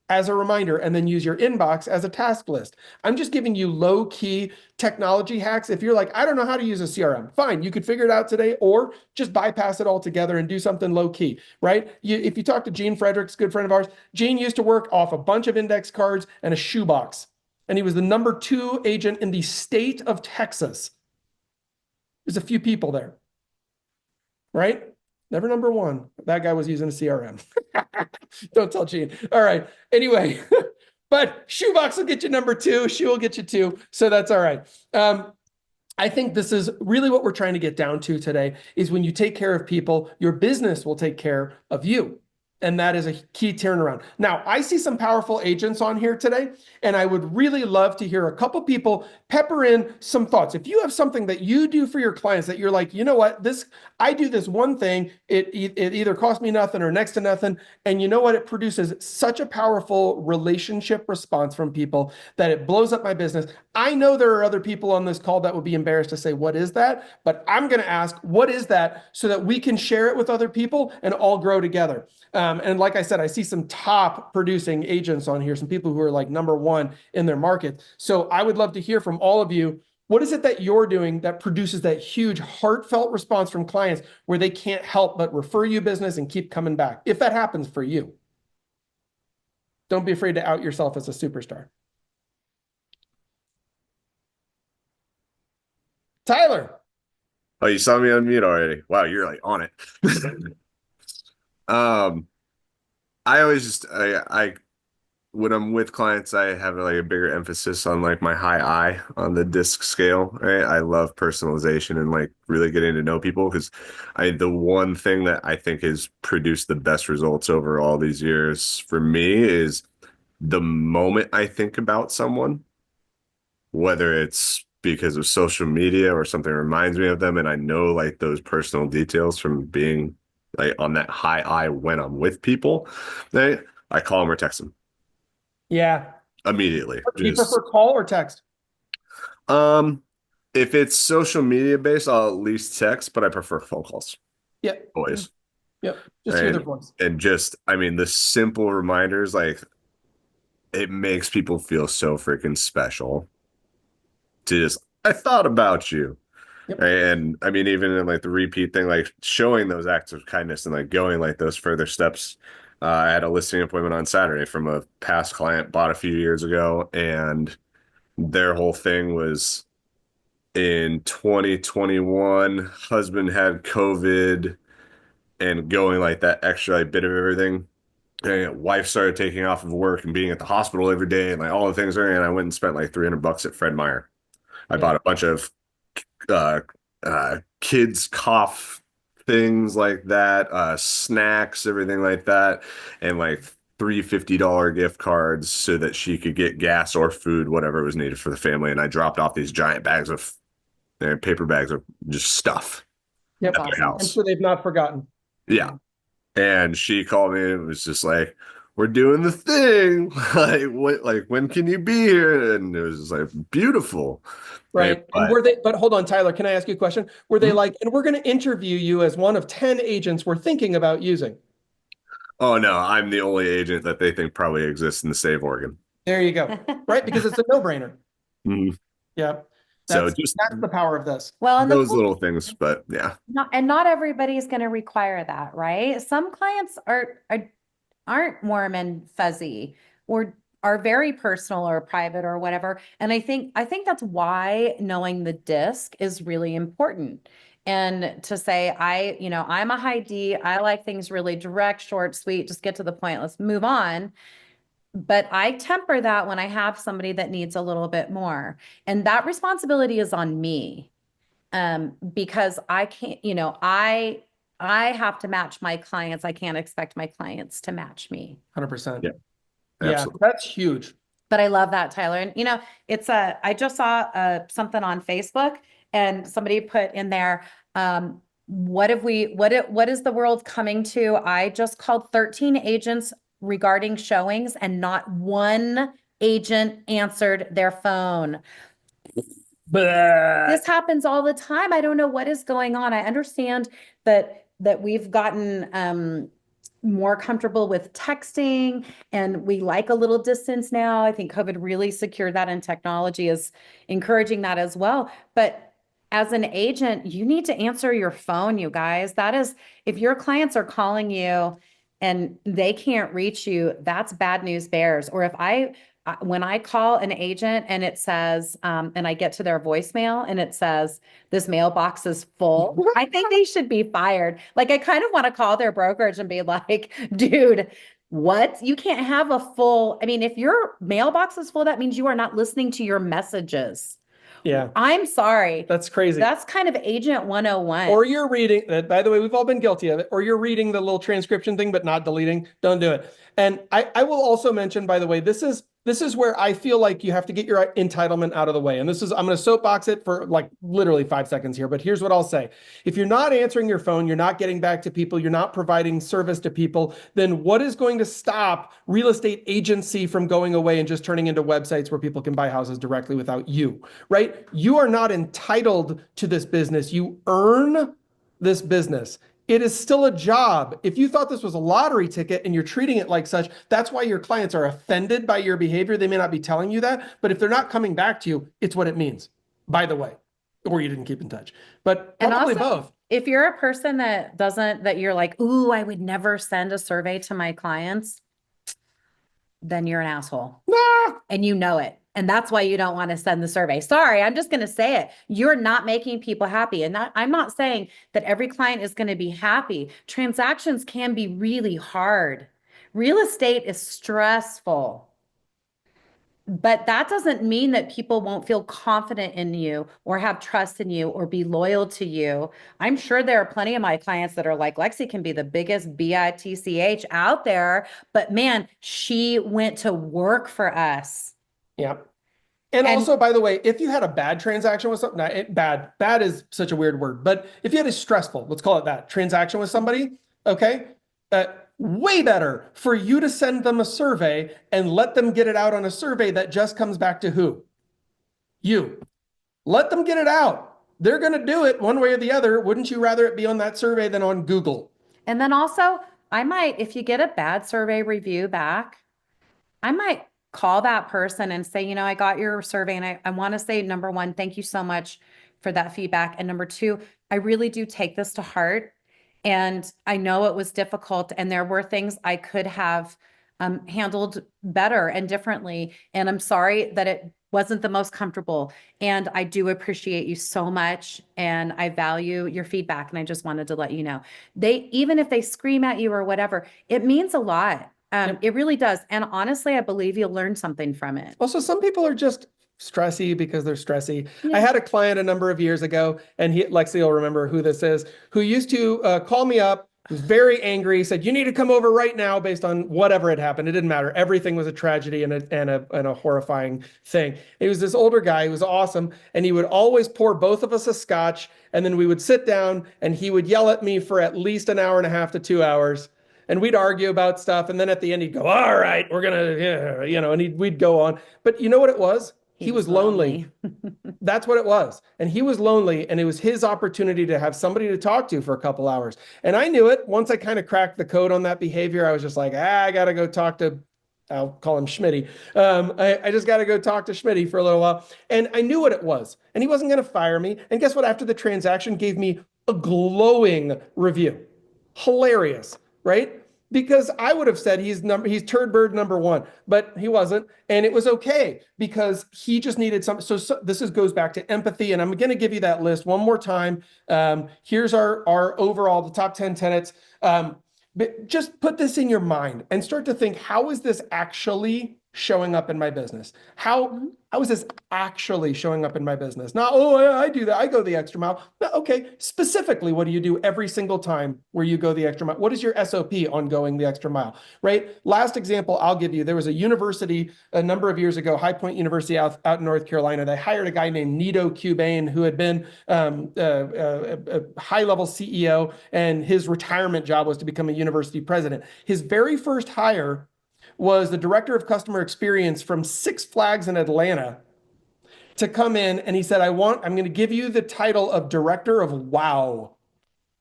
Speaker 2: as a reminder, and then use your inbox as a task list. I'm just giving you low-key technology hacks. If you're like, I don't know how to use a CRM, fine, you could figure it out today, or just bypass it altogether and do something low-key, right? If you talk to Gene Fredericks, good friend of ours, Gene used to work off a bunch of index cards and a shoebox, and he was the #2 agent in the state of Texas. There's a few people there, right? Never #1. That guy was using a CRM. Don't tell Gene. All right. Anyway, but shoebox will get you #2. Shoe will get you 2. So that's all right. I think this is really what we're trying to get down to today is when you take care of people, your business will take care of you. And that is a key turnaround. Now, I see some powerful agents on here today, and I would really love to hear a couple people pepper in some thoughts. If you have something that you do for your clients that you're like, you know what, I do this one thing, it either costs me nothing or next to nothing, and you know what, it produces such a powerful relationship response from people that it blows up my business. I know there are other people on this call that would be embarrassed to say, what is that? But I'm going to ask, what is that, so that we can share it with other people and all grow together. And like I said, I see some top producing agents on here, some people who are like #1 in their market. So I would love to hear from all of you. What is it that you're doing that produces that huge heartfelt response from clients where they can't help but refer you business and keep coming back? If that happens for you, don't be afraid to out yourself as a superstar. Tyler.
Speaker 3: Oh, you saw me on mute already. Wow, you're like on it. Um, I always just I when I'm with clients, I have like a bigger emphasis on like my high I on the disc scale, right? I love personalization and like really getting to know people because the one thing that I think has produced the best results over all these years for me is the moment I think about someone, whether it's because of social media or something reminds me of them, and I know like those personal details from being like on that high I when I'm with people, I call them or text them
Speaker 2: Yeah.
Speaker 3: immediately.
Speaker 2: Do you prefer call or text?
Speaker 3: Um, if it's social media based, I'll at least text, but I prefer phone calls
Speaker 2: Yep.
Speaker 3: always.
Speaker 2: Yep. Just hear their voice.
Speaker 3: And just, I mean, the simple reminders, like it makes people feel so freaking special to just, I thought about you.
Speaker 2: Yep.
Speaker 3: And I mean, even in like the repeat thing, like showing those acts of kindness and like going like those further steps. I had a listing appointment on Saturday from a past client bought a few years ago, and their whole thing was in 2021, husband had COVID and going like that extra like, bit of everything. And wife started taking off of work and being at the hospital every day and like all the things there. And I went and spent like $300 at Fred Meyer. I bought a bunch of uh, kids cough things like that, snacks, everything like that, and like $350 gift cards so that she could get gas or food, whatever was needed for the family. And I dropped off these giant bags of paper bags of just stuff
Speaker 2: Yep.
Speaker 3: at their house.
Speaker 2: I'm sure they've not forgotten.
Speaker 3: Yeah. And she called me and was just like, we're doing the thing. Like when can you be here? And it was just like beautiful.
Speaker 2: Right. And were they, but hold on, Tyler, can I ask you a question? Were they like, and we're going to interview you as one of 10 agents we're thinking about using?
Speaker 3: Oh no, I'm the only agent that they think probably exists in the state of Oregon.
Speaker 2: There you go. Right. Because it's a no-brainer.
Speaker 3: Mm-hmm.
Speaker 2: Yeah.
Speaker 3: So
Speaker 2: that's the power of this.
Speaker 1: Well, and
Speaker 3: those little things, but yeah.
Speaker 1: Not everybody's going to require that, right? Some clients aren't warm and fuzzy or are very personal or private or whatever. And I think that's why knowing the disc is really important. And to say, I'm a high D, I like things really direct, short, sweet, just get to the point, let's move on. But I temper that when I have somebody that needs a little bit more. And that responsibility is on me. Because I can't, I have to match my clients. I can't expect my clients to match me.
Speaker 2: 100%.
Speaker 3: Yeah.
Speaker 2: Yeah,
Speaker 3: Absolutely.
Speaker 2: that's huge.
Speaker 1: But I love that, Tyler. And I just saw something on Facebook and somebody put in there, what is the world coming to? I just called 13 agents regarding showings and not one agent answered their phone. This happens all the time. I don't know what is going on. I understand that we've gotten more comfortable with texting and we like a little distance now. I think COVID really secured that, and technology is encouraging that as well. But as an agent, you need to answer your phone, you guys. That is, if your clients are calling you and they can't reach you, that's bad news bears. Or when I call an agent and it says, and I get to their voicemail and it says, this mailbox is full, I think they should be fired. Like, I kind of want to call their brokerage and be like, dude, what? You can't have a full, I mean, if your mailbox is full, that means you are not listening to your messages.
Speaker 2: Yeah.
Speaker 1: I'm sorry.
Speaker 2: That's crazy.
Speaker 1: That's kind of agent 101.
Speaker 2: Or you're reading that, by the way, we've all been guilty of it, or you're reading the little transcription thing, but not deleting. Don't do it. And I will also mention, by the way, this is where I feel like you have to get your entitlement out of the way. And I'm going to soapbox it for like literally 5 seconds here, but here's what I'll say. If you're not answering your phone, you're not getting back to people, you're not providing service to people, then what is going to stop real estate agency from going away and just turning into websites where people can buy houses directly without you, right? You are not entitled to this business. You earn this business. It is still a job. If you thought this was a lottery ticket and you're treating it like such, that's why your clients are offended by your behavior. They may not be telling you that, but if they're not coming back to you, it's what it means, by the way, or you didn't keep in touch, but probably both.
Speaker 1: If you're a person that you're like, ooh, I would never send a survey to my clients, then you're an asshole.
Speaker 2: Nah.
Speaker 1: And you know it. And that's why you don't want to send the survey. Sorry, I'm just going to say it. You're not making people happy. And I'm not saying that every client is going to be happy. Transactions can be really hard. Real estate is stressful. But that doesn't mean that people won't feel confident in you or have trust in you or be loyal to you. I'm sure there are plenty of my clients that are like, Lexy can be the biggest bitch out there, but man, she went to work for us.
Speaker 2: Yeah. And
Speaker 1: And
Speaker 2: also, by the way, if you had a bad transaction with something, bad is such a weird word, but if you had a stressful, let's call it that, transaction with somebody, okay, way better for you to send them a survey and let them get it out on a survey that just comes back to who? You. Let them get it out. They're going to do it one way or the other. Wouldn't you rather it be on that survey than on Google?
Speaker 1: and then also, I might, if you get a bad survey review back, I might call that person and say, I got your survey and I want to say, number one, thank you so much for that feedback. And number two, I really do take this to heart. And I know it was difficult and there were things I could have handled better and differently. And I'm sorry that it wasn't the most comfortable. And I do appreciate you so much. And I value your feedback. And I just wanted to let you know, even if they scream at you or whatever, it means a lot.
Speaker 2: Yep.
Speaker 1: It really does. And honestly, I believe you'll learn something from it.
Speaker 2: Also, some people are just stressy because they're stressy.
Speaker 1: Yeah.
Speaker 2: I had a client a number of years ago, and Lexi will remember who this is, who used to call me up, was very angry, said, you need to come over right now based on whatever had happened. It didn't matter. Everything was a tragedy and a horrifying thing. He was this older guy. He was awesome. And he would always pour both of us a scotch. And then we would sit down and he would yell at me for at least an hour and a half to 2 hours. And we'd argue about stuff. And then at the end, he'd go, all right, we're going to, and we'd go on. But you know what it was? He was lonely. That's what it was. And he was lonely. And it was his opportunity to have somebody to talk to for a couple hours. And I knew it. Once I kind of cracked the code on that behavior, I was just like, I got to go talk to, I'll call him Schmitty. I just got to go talk to Schmitty for a little while. And I knew what it was. And he wasn't going to fire me. And guess what? After the transaction, gave me a glowing review. Hilarious. Right? Because I would have said he's turd bird number one, but he wasn't. And it was okay because he just needed some. So this goes back to empathy. And I'm going to give you that list one more time. Here's our overall, the top 10 tenets. But just put this in your mind and start to think, how is this actually showing up in my business? How is this actually showing up in my business? Not, I do that. I go the extra mile. No, okay. Specifically, what do you do every single time where you go the extra mile? What is your SOP on going the extra mile, right? Last example I'll give you, there was a university a number of years ago, High Point University out in North Carolina. They hired a guy named Nito Cubain who had been a high-level CEO, and his retirement job was to become a university president. His very first hire was the director of customer experience from Six Flags in Atlanta to come in. And he said, I'm going to give you the title of director of wow.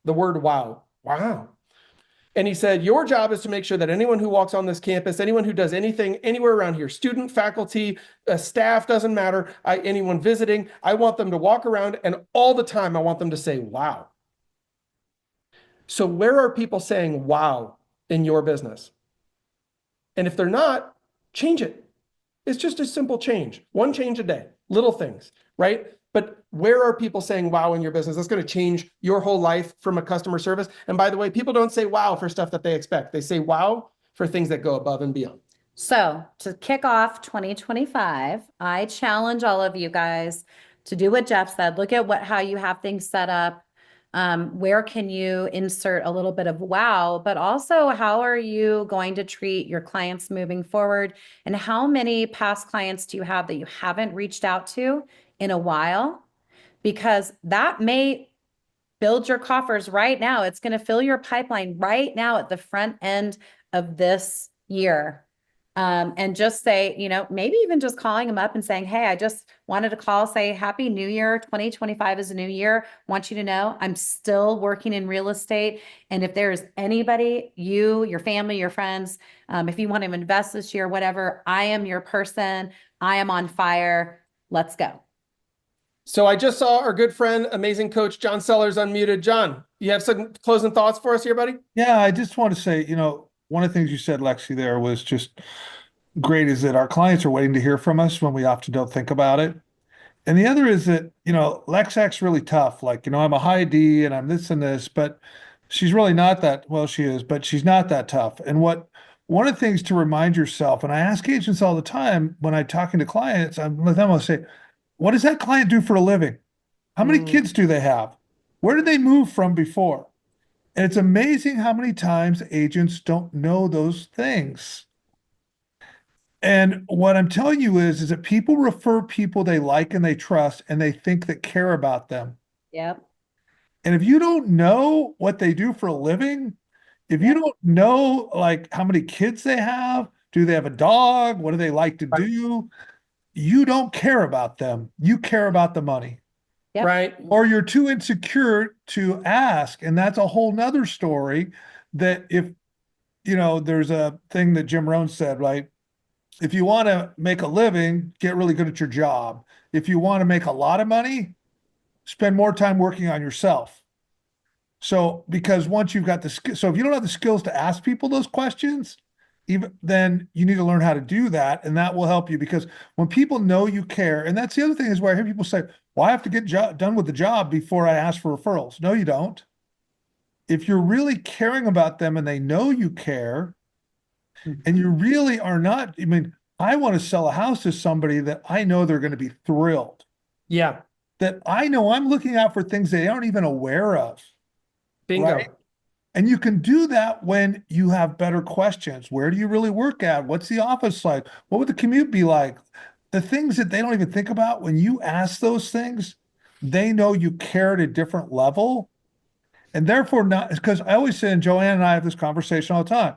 Speaker 2: The word wow. Wow. And he said, your job is to make sure that anyone who walks on this campus, anyone who does anything anywhere around here, student, faculty, staff, doesn't matter, anyone visiting, I want them to walk around and all the time I want them to say, wow. So where are people saying wow in your business? And if they're not, change it. It's just a simple change. One change a day, little things, right? But where are people saying wow in your business? That's going to change your whole life from a customer service. And by the way, people don't say wow for stuff that they expect. They say wow for things that go above and beyond.
Speaker 1: So to kick off 2025, I challenge all of you guys to do what Jeff said. Look at how you have things set up. Where can you insert a little bit of wow, but also how are you going to treat your clients moving forward? And how many past clients do you have that you haven't reached out to in a while? Because that may build your coffers right now. It's going to fill your pipeline right now at the front end of this year. And just say, maybe even just calling them up and saying, hey, I just wanted to call, say, Happy New Year. 2025 is a new year. Want you to know I'm still working in real estate. And if there's anybody, your family, your friends, if you want to invest this year, whatever, I am your person. I am on fire. Let's go.
Speaker 2: So I just saw our good friend, amazing coach, John Sellers, unmuted. John, you have some closing thoughts for us here, buddy?
Speaker 4: Yeah, I just want to say, one of the things you said, Lexi, there was just great is that our clients are waiting to hear from us when we often don't think about it. And the other is that, Lex acts really tough. Like, I'm a high D and I'm this and this, but she's really not that, well, she is, but she's not that tough. And one of the things to remind yourself, and I ask agents all the time when I'm talking to clients, I'm with them, I'll say, what does that client do for a living? How many kids do they have? Where did they move from before? And it's amazing how many times agents don't know those things. And what I'm telling you is that people refer people they like and they trust and they think that care about them.
Speaker 1: Yep.
Speaker 4: And if you don't know what they do for a living, if you don't know like how many kids they have, do they have a dog? What do they like to do? You don't care about them. You care about the money.
Speaker 1: Yep.
Speaker 2: Right.
Speaker 4: Or you're too insecure to ask. And that's a whole nother story that if, there's a thing that Jim Rohn said, right? If you want to make a living, get really good at your job. If you want to make a lot of money, spend more time working on yourself. So, because once you've got so if you don't have the skills to ask people those questions, then you need to learn how to do that. And that will help you because when people know you care, and that's the other thing is where I hear people say, well, I have to get done with the job before I ask for referrals. No, you don't. If you're really caring about them and they know you care, and you really are not, I want to sell a house to somebody that I know they're going to be thrilled.
Speaker 2: Yeah.
Speaker 4: That I know I'm looking out for things they aren't even aware of.
Speaker 2: Bingo.
Speaker 4: Right? And you can do that when you have better questions. Where do you really work at? What's the office like? What would the commute be like? The things that they don't even think about, when you ask those things, they know you care at a different level. And therefore, not because I always say, and Joanne and I have this conversation all the time,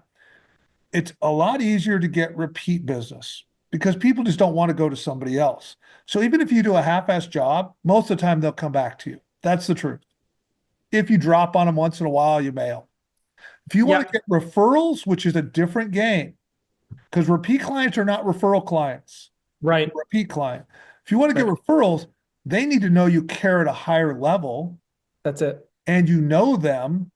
Speaker 4: it's a lot easier to get repeat business because people just don't want to go to somebody else. So even if you do a half-assed job, most of the time they'll come back to you. That's the truth. If you drop on them once in a while, you mail. If you want to get referrals, which is a different game, because repeat clients are not referral clients.
Speaker 2: Right.
Speaker 4: Repeat client. If you want to get referrals, they need to know you care at a higher level.
Speaker 2: That's it.
Speaker 4: And you know them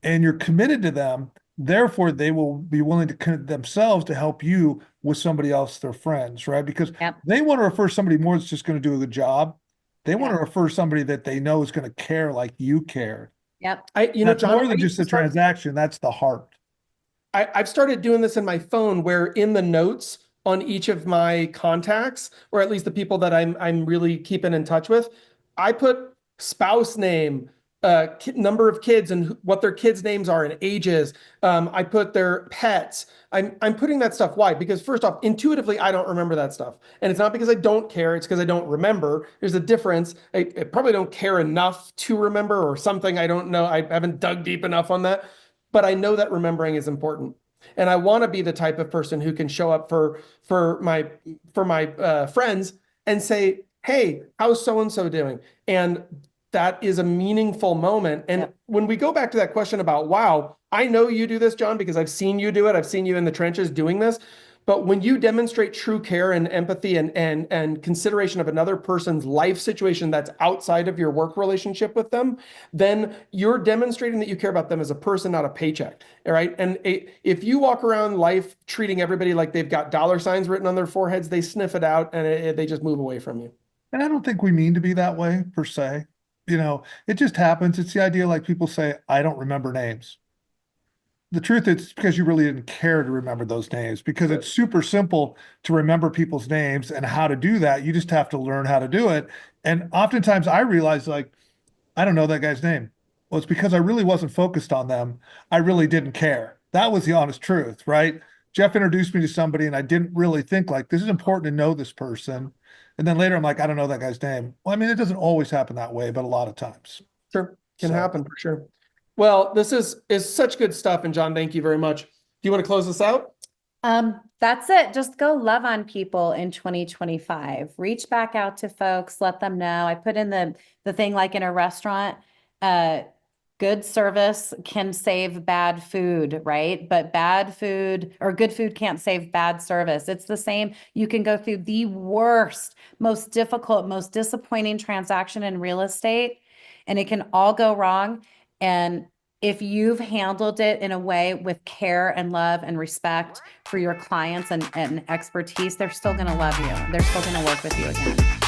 Speaker 4: and you're committed to them. Therefore, they will be willing to commit themselves to help you with somebody else, their friends, right? Because they want to refer somebody more that's just going to do a good job. They want to refer somebody that they know is going to care like you care.
Speaker 1: Yep.
Speaker 4: That's
Speaker 2: John,
Speaker 4: more than just a transaction. That's the heart.
Speaker 2: I've started doing this in my phone where in the notes on each of my contacts, or at least the people that I'm really keeping in touch with, I put spouse name, number of kids and what their kids' names are and ages. I put their pets. I'm putting that stuff. Why? Because first off, intuitively, I don't remember that stuff. And it's not because I don't care. It's because I don't remember. There's a difference. I probably don't care enough to remember or something. I don't know. I haven't dug deep enough on that. But I know that remembering is important. And I want to be the type of person who can show up for my friends and say, hey, how's so-and-so doing? And that is a meaningful moment. And when we go back to that question about, wow, I know you do this, John, because I've seen you do it. I've seen you in the trenches doing this. But when you demonstrate true care and empathy and consideration of another person's life situation that's outside of your work relationship with them, then you're demonstrating that you care about them as a person, not a paycheck. All right. And if you walk around life treating everybody like they've got dollar signs written on their foreheads, they sniff it out and they just move away from you.
Speaker 4: And I don't think we mean to be that way per se. It just happens. It's the idea like people say, I don't remember names. The truth is because you really didn't care to remember those names because it's super simple to remember people's names and how to do that. You just have to learn how to do it. And oftentimes I realize like, I don't know that guy's name. Well, it's because I really wasn't focused on them. I really didn't care. That was the honest truth, right? Jeff introduced me to somebody and I didn't really think like, this is important to know this person. And then later I'm like, I don't know that guy's name. Well, it doesn't always happen that way, but a lot of times.
Speaker 2: Sure. Can happen for sure. Well, this is such good stuff. And John, thank you very much. Do you want to close this out?
Speaker 1: That's it. Just go love on people in 2025. Reach back out to folks, let them know. I put in the thing like in a restaurant, good service can save bad food, right? But bad food or good food can't save bad service. It's the same. You can go through the worst, most difficult, most disappointing transaction in real estate, and it can all go wrong. And if you've handled it in a way with care and love and respect for your clients and expertise, they're still going to love you. They're still going to work with you again.